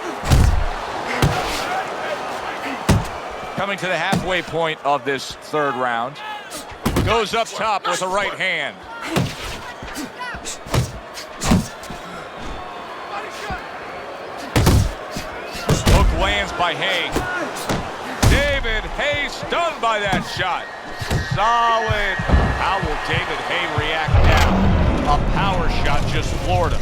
Coming to the halfway point of this third round. Goes up top with a right hand. Hook lands by Haye. David Haye stunned by that shot. Solid. How will David Haye react now? A power shot just floored him.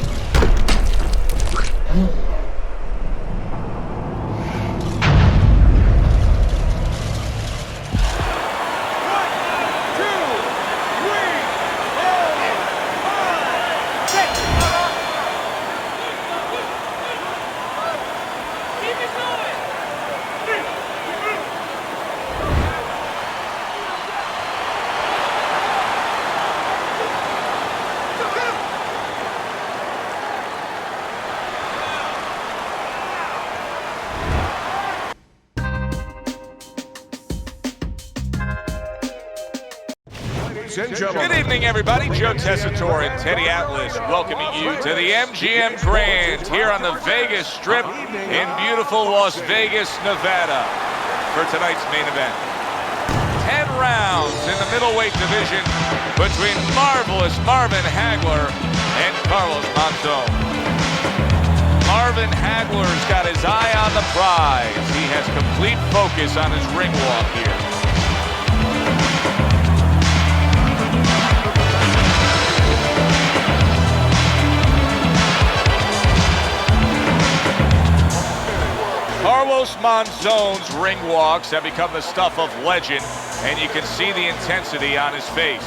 Good evening, everybody. Joe Tessitore and Teddy Atlas welcoming you to the MGM Grand here on the Vegas Strip in beautiful Las Vegas, Nevada for tonight's main event. 10 rounds in the middleweight division between marvelous Marvin Hagler and Carlos Monzon. Marvin Hagler's got his eye on the prize. He has complete focus on his ring walk here. Carlos Monzon's ring walks have become the stuff of legend, and you can see the intensity on his face.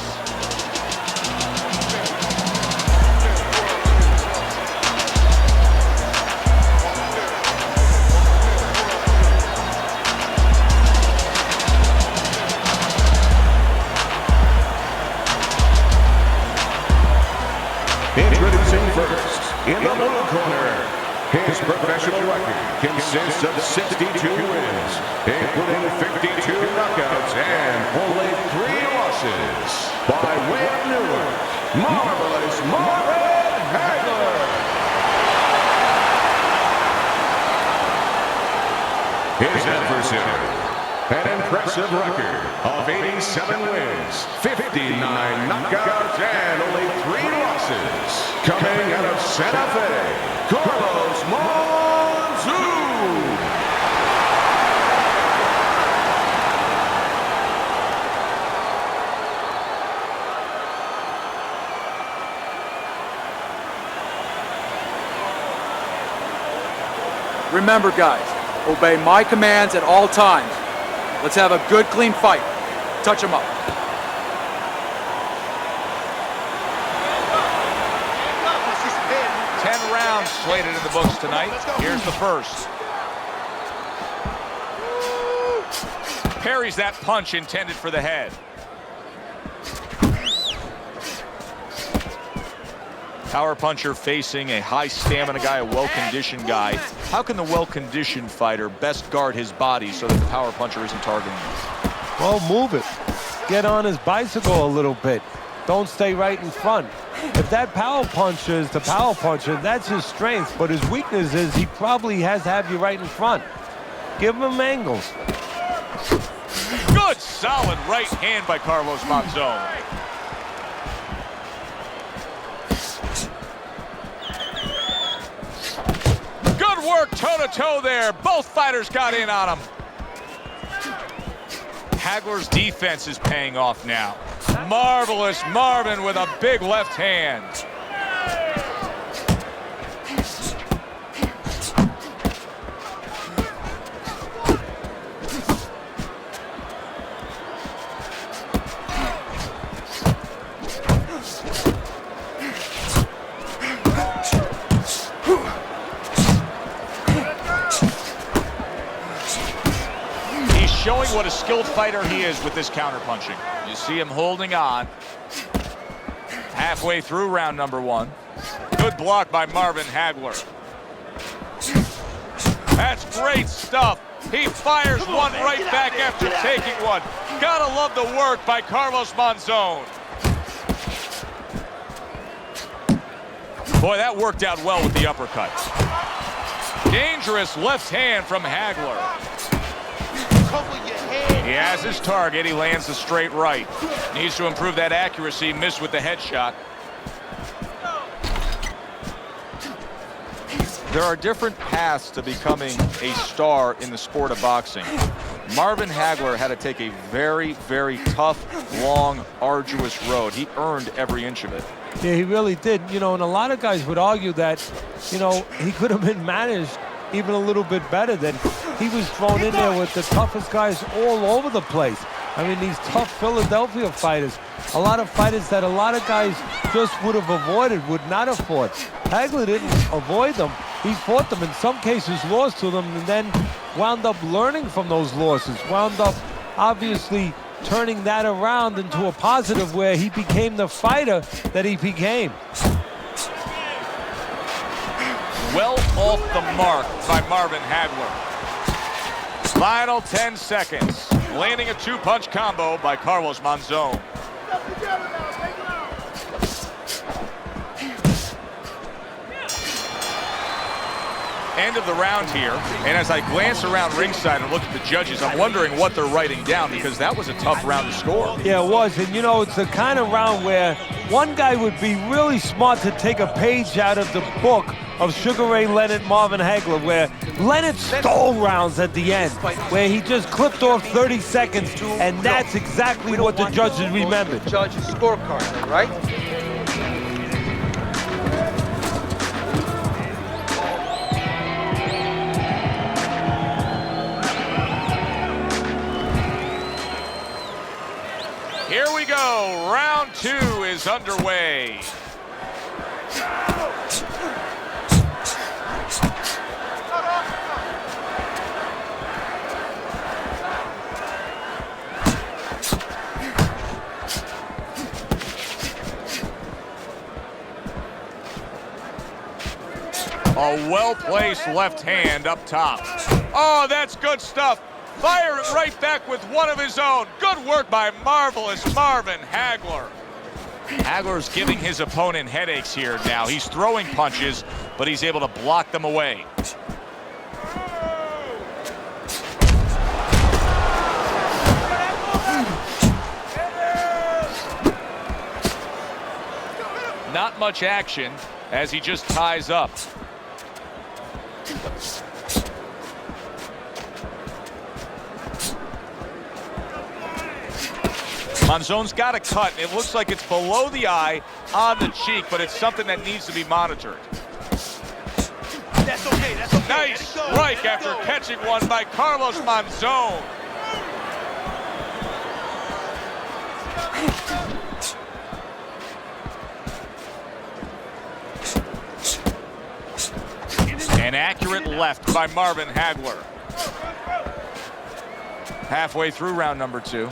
Introducing first, in the blue corner, his professional record consists of 62 wins, including 52 knockouts and only 3 losses. By way of Newark, Marvelous Marvin Hagler. His adversary, an impressive record of 87 wins, 59 knockouts, and only 3 losses. Coming out of Santa Fe, Carlos Monzon. Remember, guys, obey my commands at all times. Let's have a good, clean fight. Touch him up. Slated in the books tonight. Here's the first. Parries that punch intended for the head. Power puncher facing a high stamina guy, a well-conditioned guy. How can the well-conditioned fighter best guard his body so that the power puncher isn't targeting him? Well, move it. Get on his bicycle a little bit. Don't stay right in front. If that power puncher is the power puncher, that's his strength. But his weakness is he probably has to have you right in front. Give him angles. Good, solid right hand by Carlos Monzon. Good work toe-to-toe there. Both fighters got in on him. Hagler's defense is paying off now. Marvelous Marvin with a big left hand. He's showing what a skilled fighter he is with this counterpunching. You see him holding on. Halfway through round number 1. Good block by Marvin Hagler. That's great stuff. He fires one right back after taking one. Gotta love the work by Carlos Monzon. Boy, that worked out well with the uppercut. Dangerous left hand from Hagler. He has his target. He lands the straight right. Needs to improve that accuracy. Missed with the headshot. There are different paths to becoming a star in the sport of boxing. Marvin Hagler had to take a very, very tough, long, arduous road. He earned every inch of it. Yeah, he really did. You know, and a lot of guys would argue that, you know, he could have been managed even a little bit better than he was thrown in there with the toughest guys all over the place. I mean, these tough Philadelphia fighters, a lot of fighters that a lot of guys just would have avoided, would not have fought. Hagler didn't avoid them. He fought them, in some cases lost to them, and then wound up learning from those losses, wound up obviously turning that around into a positive where he became the fighter that he became. Well off the mark by Marvin Hagler. Final 10 seconds. Landing a 2-punch combo by Carlos Monzon. End of the round here, and as I glance around ringside and look at the judges, I'm wondering what they're writing down, because that was a tough round to score. Yeah, it was, and you know, it's the kind of round where one guy would be really smart to take a page out of the book of Sugar Ray Leonard, Marvin Hagler, where Leonard stole rounds at the end, where he just clipped off 30 seconds, and that's exactly what the judges remembered. Judge's scorecard, right? is underway. A well-placed left hand up top. Oh, that's good stuff. Firing right back with one of his own. Good work by marvelous Marvin Hagler. Hagler's giving his opponent headaches here now. He's throwing punches, but he's able to block them away. Not much action as he just ties up. Monzon's got a cut. It looks like it's below the eye on the cheek, but it's something that needs to be monitored. That's okay. That's okay. Nice strike after catching one by Carlos Monzon. An accurate left by Marvin Hagler. Halfway through round number 2.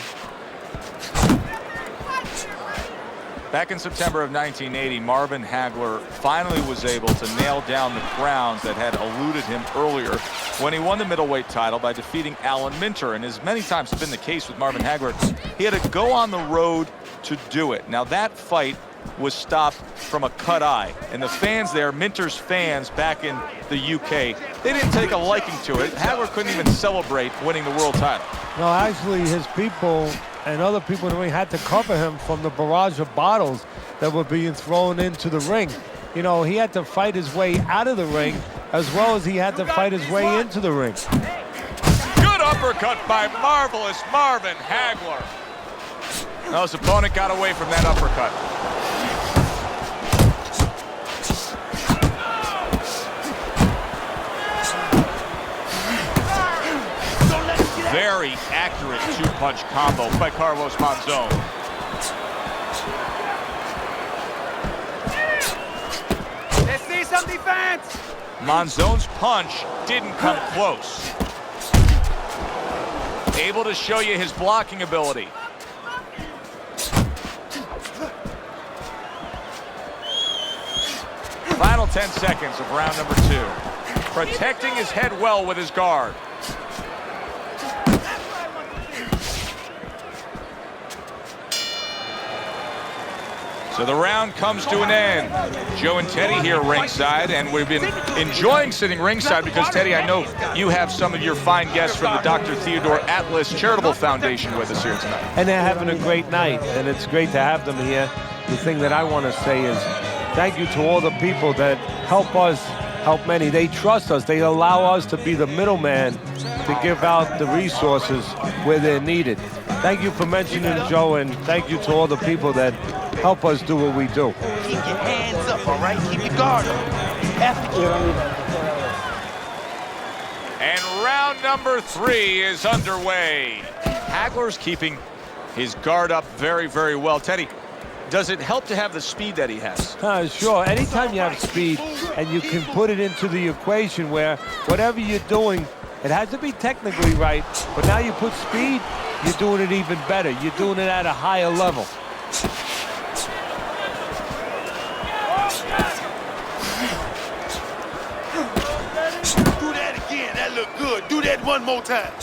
Back in September of 1980, Marvin Hagler finally was able to nail down the grounds that had eluded him earlier when he won the middleweight title by defeating Alan Minter. And as many times has been the case with Marvin Hagler, he had to go on the road to do it. Now that fight was stopped from a cut eye, and the fans there, Minter's fans back in the UK, they didn't take a liking to it. Hagler couldn't even celebrate winning the world title. No, actually, his people and other people in the ring had to cover him from the barrage of bottles that were being thrown into the ring. You know, he had to fight his way out of the ring as well as he had to fight his way into the ring. Good uppercut by marvelous Marvin Hagler. No, his opponent got away from that uppercut. Very accurate two-punch combo by Carlos Monzon. Let's see some defense. Monzon's punch didn't come close. Able to show you his blocking ability. Final 10 seconds of round number 2. Protecting his head well with his guard. So the round comes to an end. Joe and Teddy here ringside, and we've been enjoying sitting ringside because, Teddy, I know you have some of your fine guests from the Dr. Theodore Atlas Charitable Foundation with us here tonight. And they're having a great night, and it's great to have them here. The thing that I want to say is thank you to all the people that help us help many. They trust us. They allow us to be the middleman to give out the resources where they're needed. Thank you for mentioning Joe, and thank you to all the people that help us do what we do. Keep your hands up, all right? Keep your guard up. And round number 3 is underway. Hagler's keeping his guard up very, very well. Teddy, does it help to have the speed that he has? Sure. Anytime you have speed and you can put it into the equation where whatever you're doing, it has to be technically right, but now you put speed, you're doing it even better. You're doing it at a higher level. Do that again. That looked good. Do that one more time.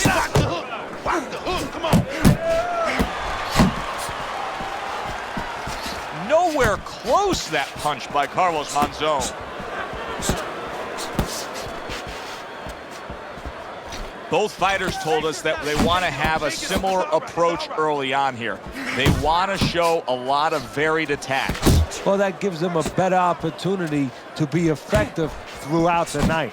Block the hook. Block the hook. Come on. Nowhere close, that punch by Carlos Monzon. Both fighters told us that they want to have a similar approach early on here. They want to show a lot of varied attacks. Well, that gives them a better opportunity to be effective throughout the night.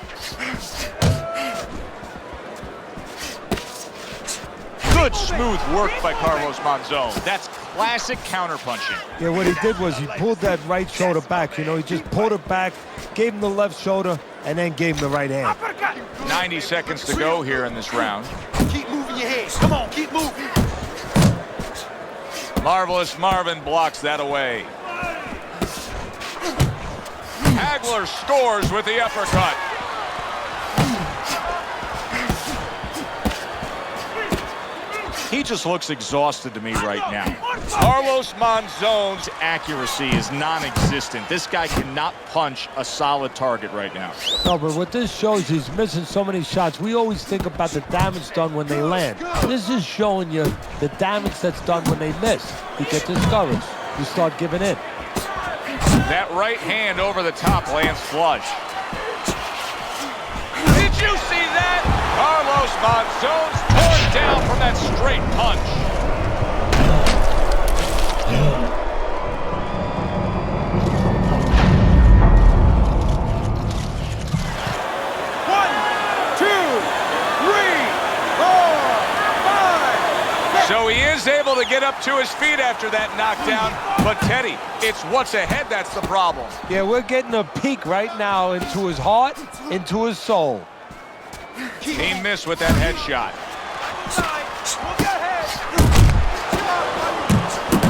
Good smooth work by Carlos Monzon. That's Classic counterpunching. Yeah, what he did was he pulled that right shoulder back. You know, he just pulled it back, gave him the left shoulder, and then gave him the right hand. 90 seconds to go here in this round. Keep moving your head. Come on, keep moving. Marvelous Marvin blocks that away. Hagler scores with the uppercut. He just looks exhausted to me right now. Carlos Monzon's Accuracy is non-existent. This guy cannot punch a solid target right now. No, but what this shows, he's missing so many shots. We always think about the damage done when they land. This is showing you the damage that's done when they miss. You get discouraged. You start giving in. that right hand over the top lands flush. Did you see that? Carlos Monzon's torn down from that straight punch. So he is able to get up to his feet after that knockdown. But Teddy, it's what's ahead that's the problem. Yeah, we're getting a peek right now into his heart, into his soul. He missed with that headshot.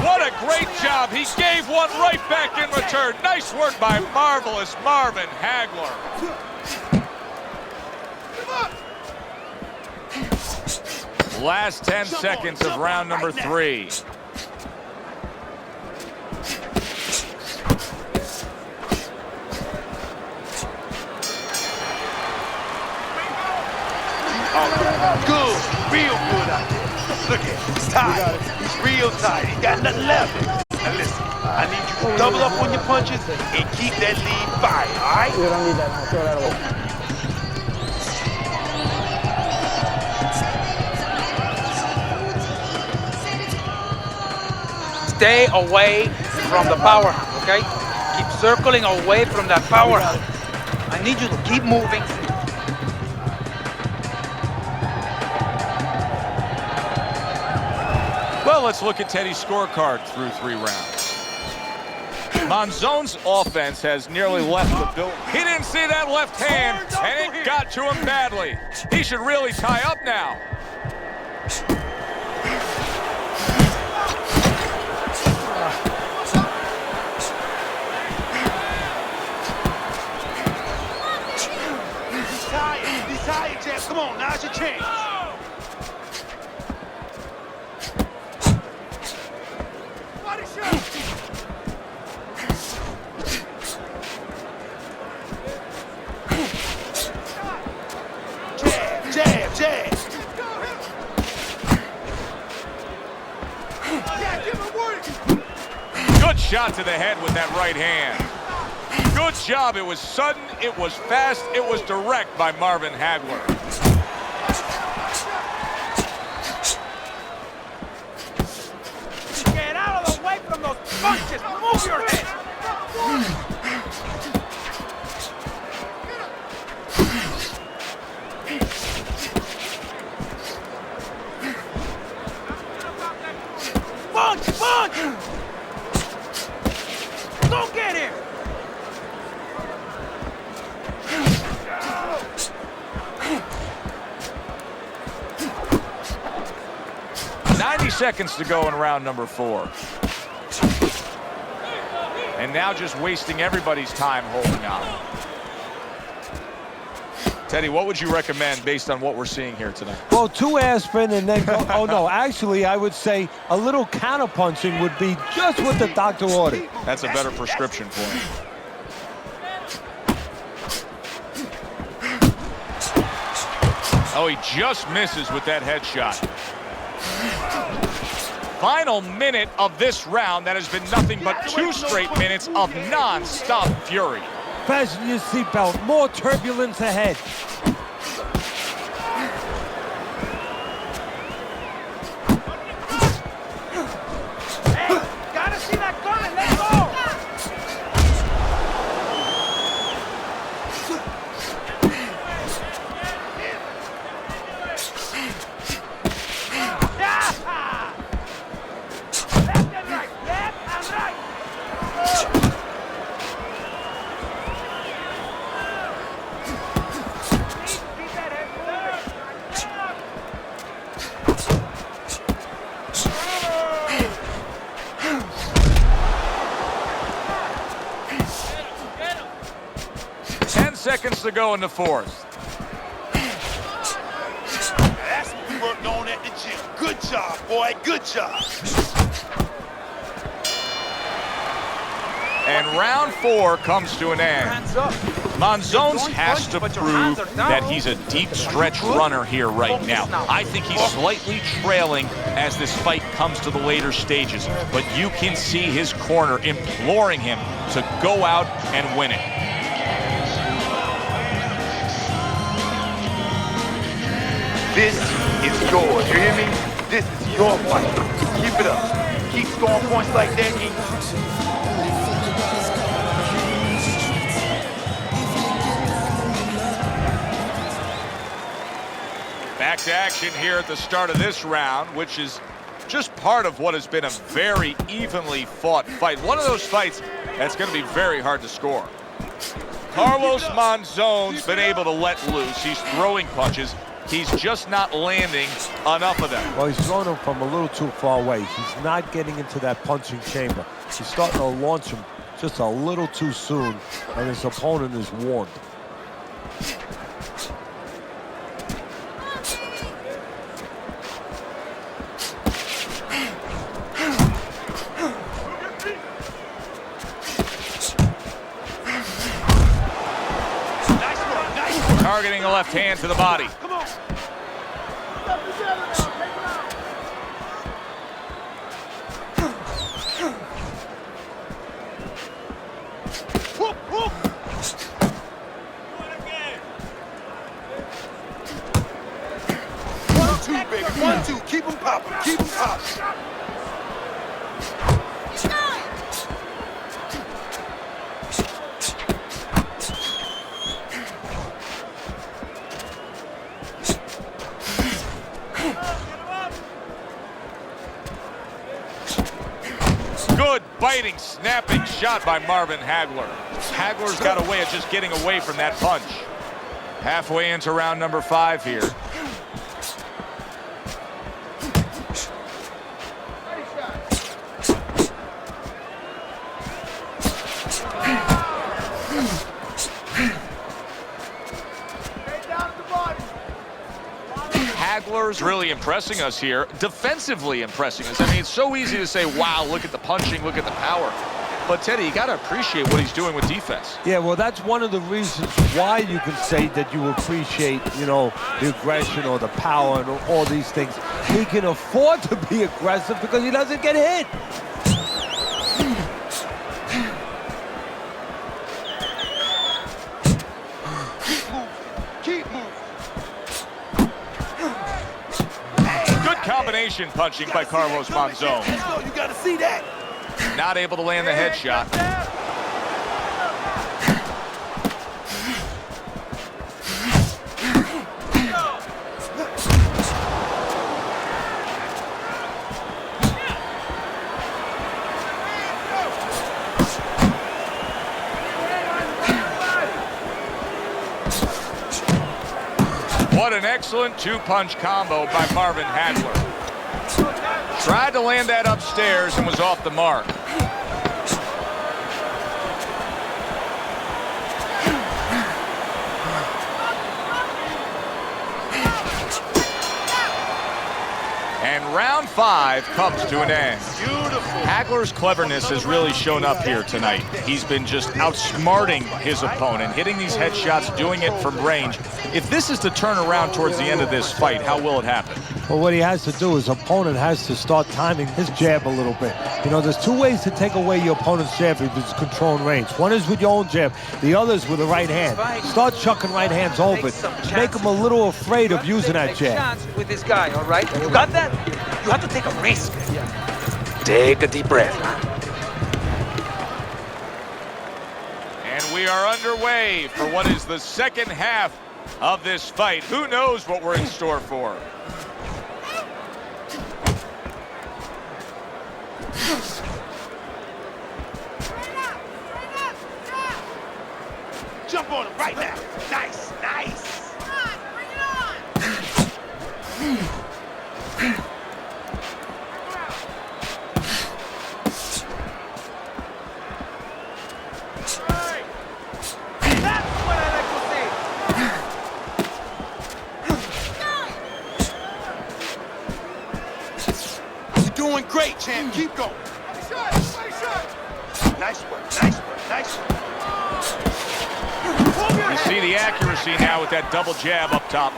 What a great job. He gave one right back in return. Nice work by Marvelous Marvin Hagler. Last 10 seconds of round number 3. Good, real good out there. Look at him, he's tired. He's real tired. He got nothing left. Now listen, I need you to double up on your punches and keep that lead fire, all right? You don't need that now. Throw that away. Stay away from the power hand, okay? Keep circling away from that power hand. I need you to keep moving. Well, let's look at Teddy's scorecard through 3 rounds. Monzon's offense has nearly left the building. He didn't see that left hand, and it got to him badly. He should really tie up now. He's tired, Jess. Come on, now's your chance. Jab. Good shot to the head with that right hand. Good job. It was sudden, it was fast, it was direct by Marvin Hagler. Get out of the way from those punches. Move your head. Punch! Don't get him! Seconds to go in round number 4. And now just wasting everybody's time holding on. Teddy, what would you recommend based on what we're seeing here tonight? Well, 2 aspirin and then go. Oh, no, actually, I would say a little counterpunching would be just what the doctor ordered. That's a better prescription for him. Oh, he just misses with that headshot. Final minute of this round that has been nothing but 2 straight minutes of non-stop fury. Fasten your seatbelt. More turbulence ahead. Hey, gotta see that gun and let's go! to go in the fourth. That's what we worked on at the gym. Good job, boy. Good job. And round 4 comes to an end. Hands up. Monzones has to prove that he's a deep stretch runner here right now. I think he's slightly trailing as this fight comes to the later stages, but you can see his corner imploring him to go out and win it. This is yours. You hear me? This is your fight. Keep it up. Keep scoring points like that. Back to action here at the start of this round, which is just part of what has been a very evenly fought fight. One of those fights that's going to be very hard to score. Carlos Monzone's been able to let loose. He's throwing punches. He's just not landing enough of them. Well, he's throwing them from a little too far away. He's not getting into that punching chamber. He's starting to launch him just a little too soon, and his opponent is warned. Targeting a left hand to the body. Come on. Whoop, whoop. 1-2, baby. 1-2. Keep them popping. Keep them popping. Good biting, snapping shot by Marvin Hagler. Hagler's got a way of just getting away from that punch. Halfway into round number 5 here. Hagler's really impressing us here, defensively impressing us. I mean, it's so easy to say, wow, look at the punching, look at the power. But, Teddy, you got to appreciate what he's doing with defense. Yeah, well, that's one of the reasons why you can say that you appreciate, you know, the aggression or the power and all these things. He can afford to be aggressive because he doesn't get hit. Combination punching by Carlos Monzone. You got to see that. Not able to land the headshot. What an excellent 2-punch combo by Marvin Hagler. Tried to land that upstairs and was off the mark. And round 5 comes to an end. Hagler's cleverness has really shown up here tonight. He's been just outsmarting his opponent, hitting these headshots, doing it from range. If this is to turn around towards the end of this fight, how will it happen? Well, what he has to do, his opponent has to start timing his jab a little bit. You know, there's 2 ways to take away your opponent's jab if it's controlling range. One is with your own jab, the other is with the right hand. Start chucking right hands open. Make him a little afraid of using that jab. With this guy, all right? You got that? You have to take a risk. Take a deep breath. And we are underway for what is the second half of this fight. Who knows what we're in store for? Jump on him right now. Nice, nice. Come on, bring it on. That's what I like to see. Keep going. Nice work, nice work, nice work. You see the accuracy now with that double jab up top.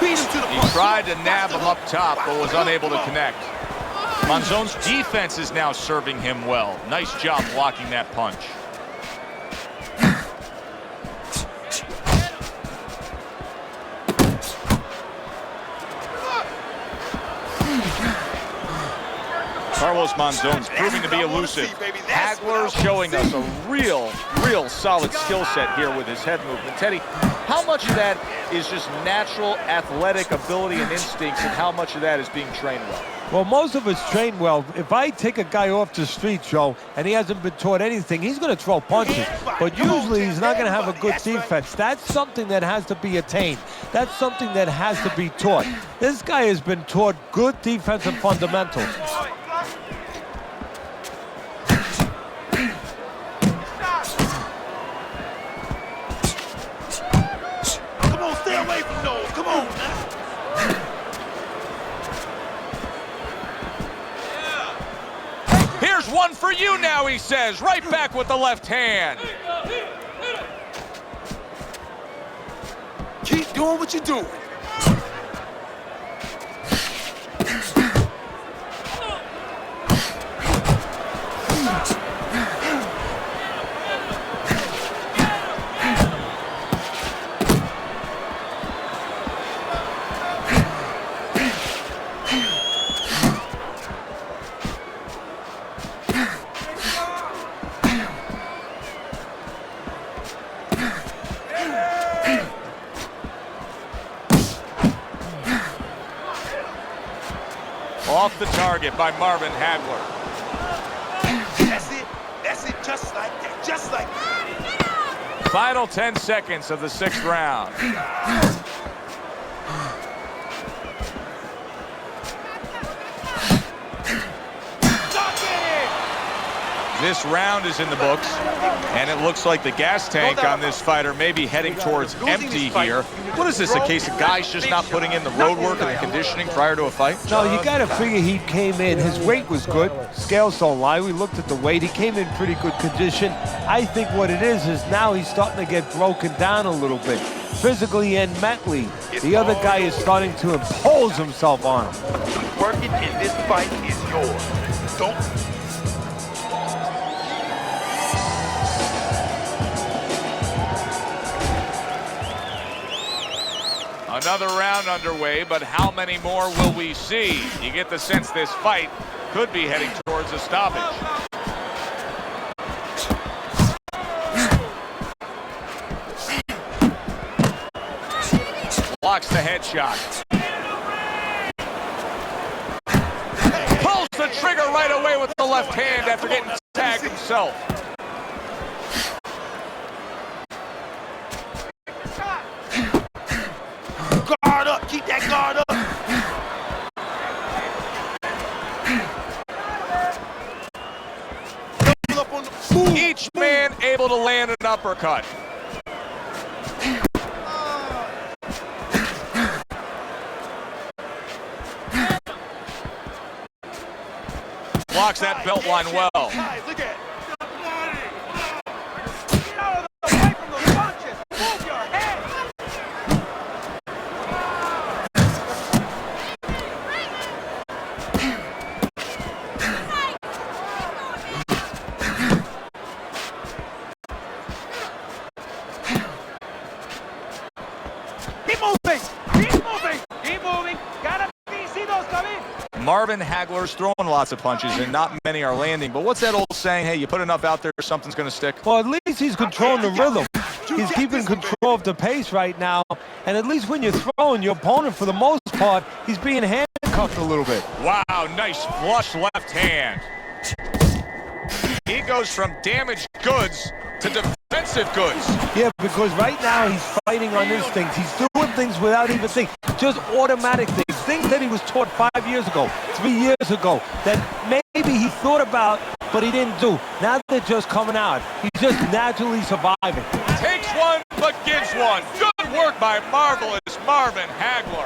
Beat him to the He punch. tried to nab him up top, but was unable to connect. Monzon's defense is now serving him well. Nice job blocking that punch. Carlos Monzon's proving to be elusive. Hagler's showing us a real solid skill set here with his head movement. Teddy, how much of that is just natural athletic ability and instincts, and how much of that is being trained well? Well, most of it's trained well. If I take a guy off the street, Joe, and he hasn't been taught anything, he's going to throw punches. But usually he's not going to have a good defense. That's something that has to be attained. That's something that has to be taught. This guy has been taught good defensive fundamentals. Come on, stay away from those. Come on, man. Here's one for you now, he says. Right back with the left hand. Keep doing what you're doing. Off the target by Marvin Hagler. That's it, just like that, just like that. Final 10 seconds of the 6th round. This round is in the books, and it looks like the gas tank on this fighter may be heading towards empty here. What is this, a case of guys just not putting in the road work and the conditioning prior to a fight? No, you got to figure he came in. His weight was good. Scales don't lie. We looked at the weight. He came in pretty good condition. I think what it is now he's starting to get broken down a little bit, physically and mentally. The other guy is starting to impose himself on him. Working in this fight is yours. Don't. Another round underway, but how many more will we see? You get the sense this fight could be heading towards a stoppage. Blocks the headshot. Pulls the trigger right away with the left hand after getting tagged himself. Guard up, keep that guard up. Each man able to land an uppercut. Blocks that belt line well. Look at it. Marvin Hagler's throwing lots of punches and not many are landing, but what's that old saying? Hey, you put enough out there, something's going to stick. Well, at least he's controlling the rhythm. He's keeping control of the pace right now, and at least when you're throwing your opponent, for the most part, he's being handcuffed a little bit. Wow, nice flush left hand. He goes from damaged goods to defensive goods. Yeah, because right now he's fighting on instincts. He's doing things without even thinking, just automatic things. Things that he was taught 5 years ago, 3 years ago, that maybe he thought about, but he didn't do. Now they're just coming out. He's just naturally surviving. Takes one, but gives one. Good work by marvelous Marvin Hagler.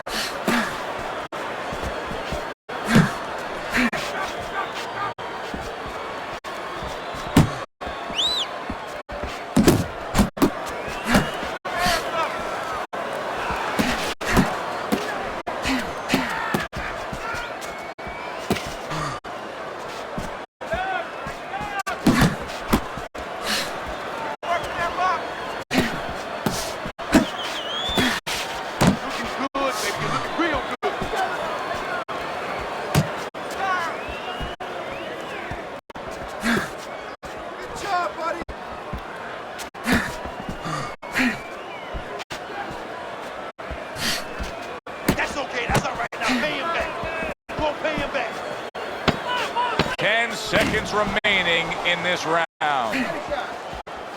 seconds remaining in this round.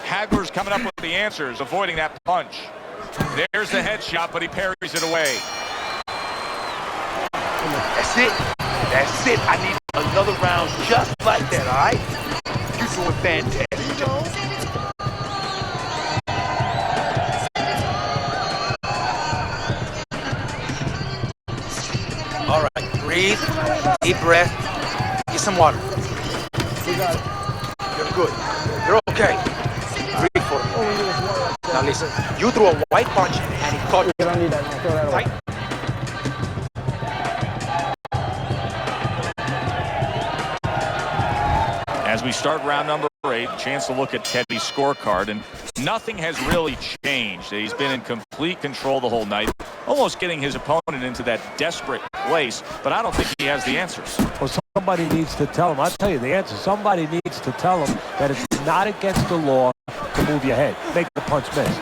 Hagler's coming up with the answers, avoiding that punch. There's the headshot, but he parries it away. That's it. That's it. I need another round just like that, all right? You're doing fantastic. All right, breathe, deep breath, get some water. You're good. You're okay. Breathe for it. Now listen, you threw a white punch and he caught you. You don't need that. No, throw that away. Right? As we start round number 8, chance to look at Teddy's scorecard, and nothing has really changed. He's been in complete control the whole night, almost getting his opponent into that desperate place, but I don't think he has the answers. Well, somebody needs to tell him. I'll tell you the answer. Somebody needs to tell him that it's not against the law to move your head, make the punch miss.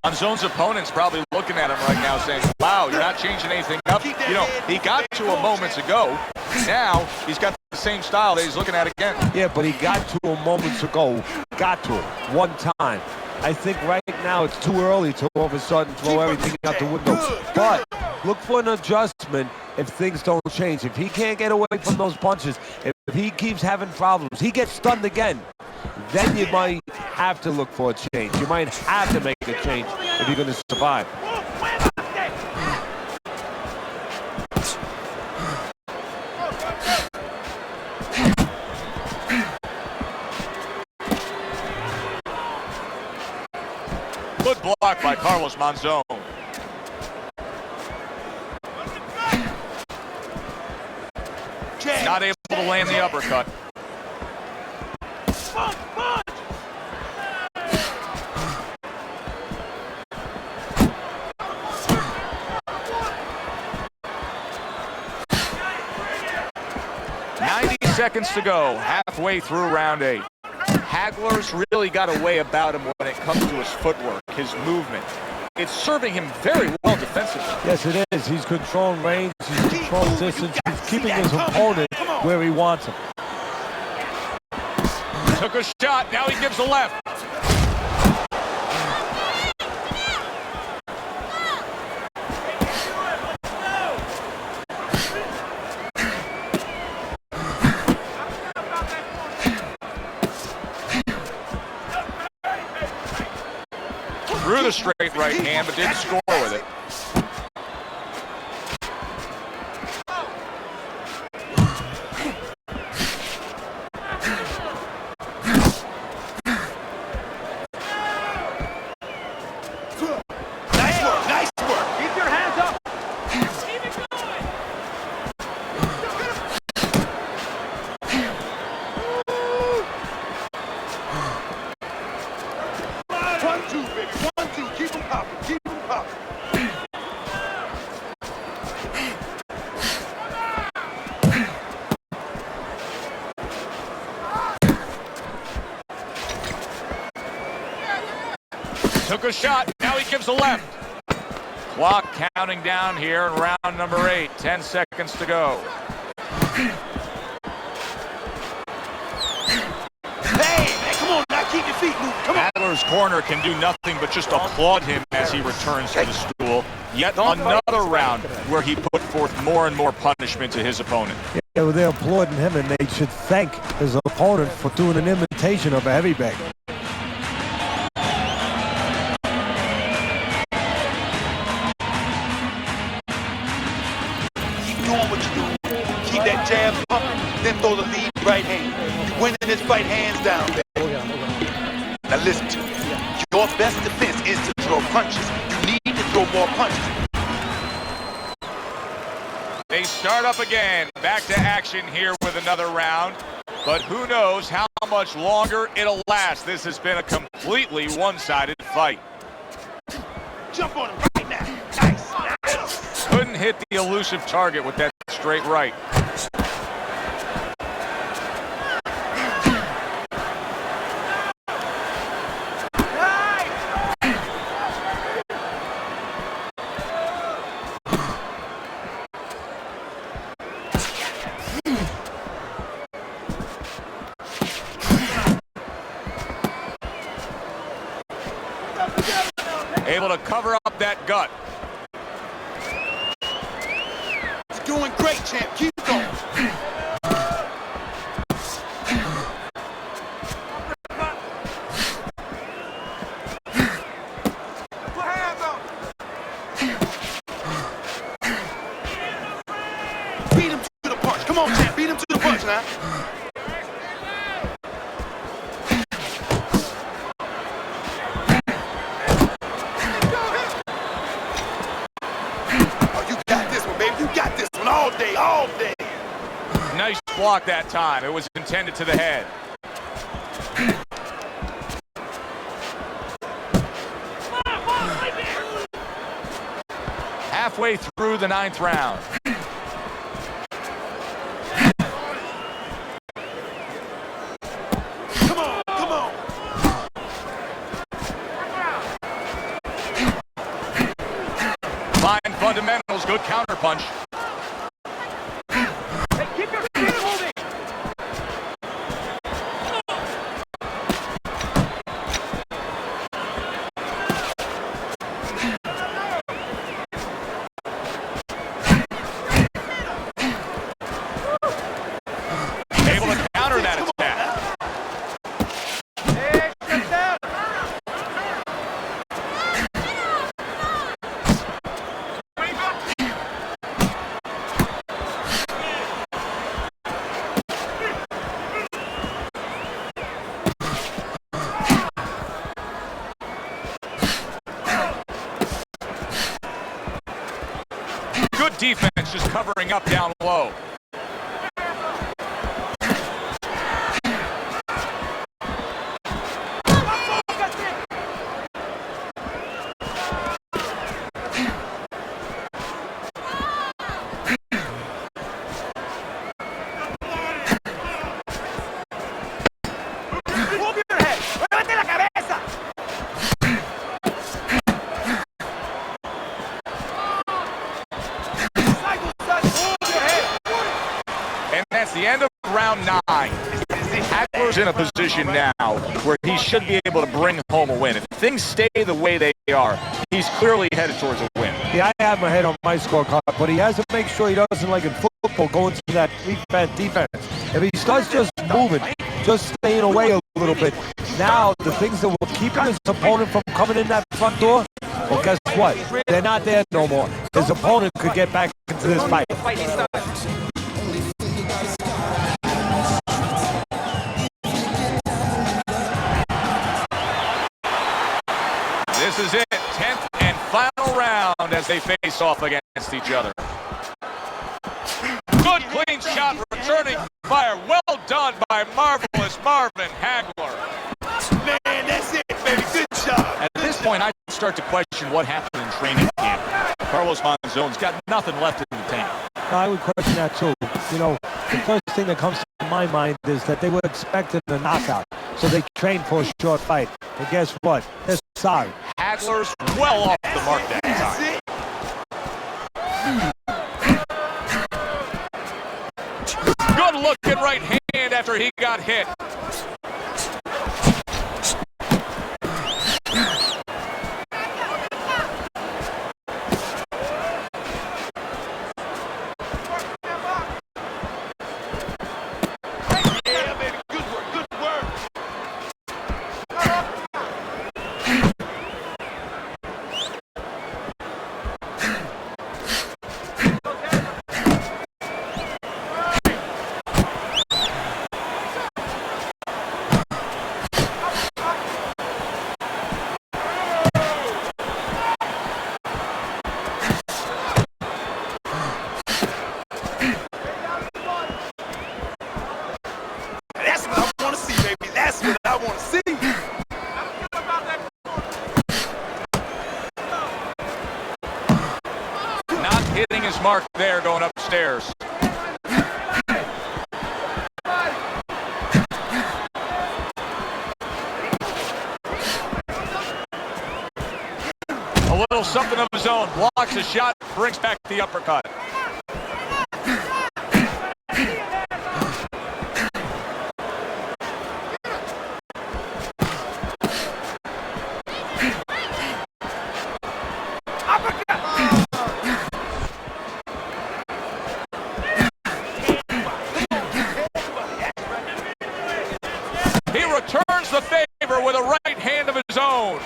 Monzon's opponent's probably looking at him right now saying, wow, you're not changing anything up. You know, he got to him moments ago. Now he's got the same style that he's looking at again. Yeah, but he got to him moments ago. Got to him one time. I think right now it's too early to all of a sudden throw everything out the window. But look for an adjustment if things don't change. If he can't get away from those punches, if he keeps having problems, he gets stunned again. Then you might have to look for a change. You might have to make a change if you're going to survive. Good block by Carlos Monzon. Not able to land the uppercut. Seconds to go, halfway through round 8. Hagler's really got a way about him when it comes to his footwork, his movement. It's serving him very well defensively. Yes, it is. He's controlling range, he's controlling distance, he's keeping his opponent where he wants him. Took a shot, now he gives a left. Threw the straight right hand, but didn't score with it. Nice work, nice work. Keep your hands up. One, two, baby. One, two. Keep them popping. Keep them popping. Took a shot, now he gives a left. Clock counting down here in round number 8. 10 seconds to go. Hey, man, come on. Now keep your feet moving. Come on. Hagler's corner can do nothing but just applaud him as he returns to the stool. Yet another round where he put forth more and more punishment to his opponent. Yeah, well, they're applauding him, and they should thank his opponent for doing an imitation of a heavyweight. Keep doing what you do. Keep that jab pumping, then throw the lead right hand. You're winning this fight hands down, baby. Now listen to me. Your best defense is to throw punches. You need to throw more punches. They start up again. Back to action here with another round. But who knows how much longer it'll last. This has been a completely one-sided fight. Jump on him right now. Nice. Nice. Couldn't hit the elusive target with that straight right. Able to cover up that gut. You're doing great, champ. Keep going. Beat him to the punch. Come on, champ. Beat him to the punch now. Oh, you got this one, baby. You got this one all day, all day. Nice block that time. It was intended to the head. Halfway through the 9th round. Come on, come on. Fine fundamentals, good counterpunch. Able to counter that attack. Good defense, just covering up down low. And that's the end of round 9. Hagler's in a position now where he should be able to bring home a win. If things stay the way they are, he's clearly headed towards a win. Yeah, I have my head on my scorecard, but he has to make sure he doesn't, like in football, go into that defense. If he starts just moving, just staying away a little bit, now the things that will keep his opponent from coming in that front door, well, guess what? They're not there no more. His opponent could get back into this fight. This is it, 10th and final round as they face off against each other. Good clean shot, returning fire. Well done by Marvelous Marvin Hagler. Man, that's it, baby. Good job. At this point, I start to question what happened in training camp. Carlos Monzon's got nothing left in the tank. I would question that too. You know, the first thing that comes to my mind is that they were expecting a knockout, so they trained for a short fight. And guess what? They're sorry. Hagler's well off the mark that time. Good looking right hand after he got hit. Hitting his mark there going upstairs. A little something of his own, blocks a shot, brings back the uppercut. the favor with a right hand of his own.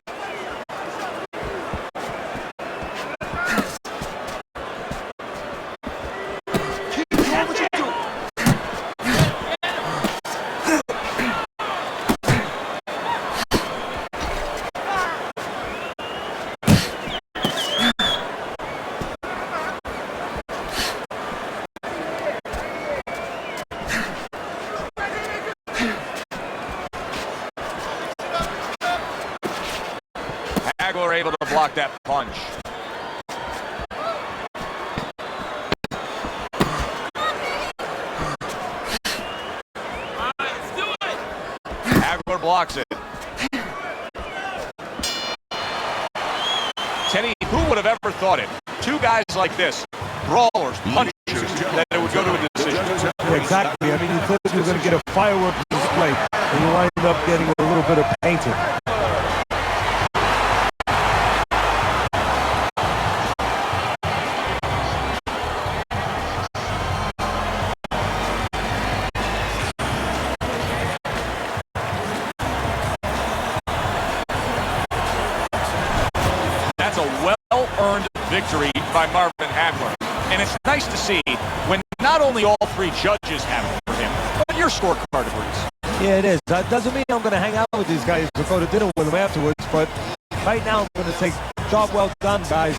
Hagler able to block that punch. Hagler blocks it. Teddy, who would have ever thought it? Two guys like this, brawlers, punchers, that it would go to a decision. Yeah, exactly. I mean, you thought you were going to get a fireworks display, and you wind up getting a little bit of painting. That's a well-earned victory by Marvin Hagler. And it's nice to see when not only all three judges have it for him, but your scorecard agrees. Yeah, it is. That doesn't mean I'm going to hang out with these guys or go to dinner with them afterwards, but right now I'm going to say, job well done, guys.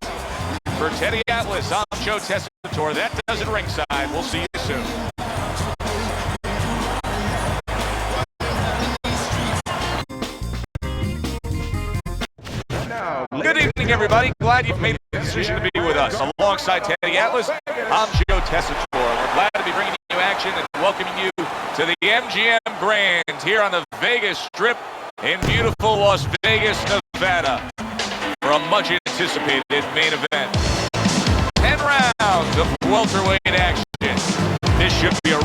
For Teddy Atlas, I'm Joe Tessitore. That does it ringside. We'll see you soon. Good evening, everybody. Glad you've made the decision to be with us. Alongside Teddy Atlas, I'm Joe Tessitore. We're glad to be bringing you action and welcoming you to the MGM Grand here on the Vegas Strip in beautiful Las Vegas, Nevada, for a much-anticipated main event. 10 rounds of welterweight action. This should be a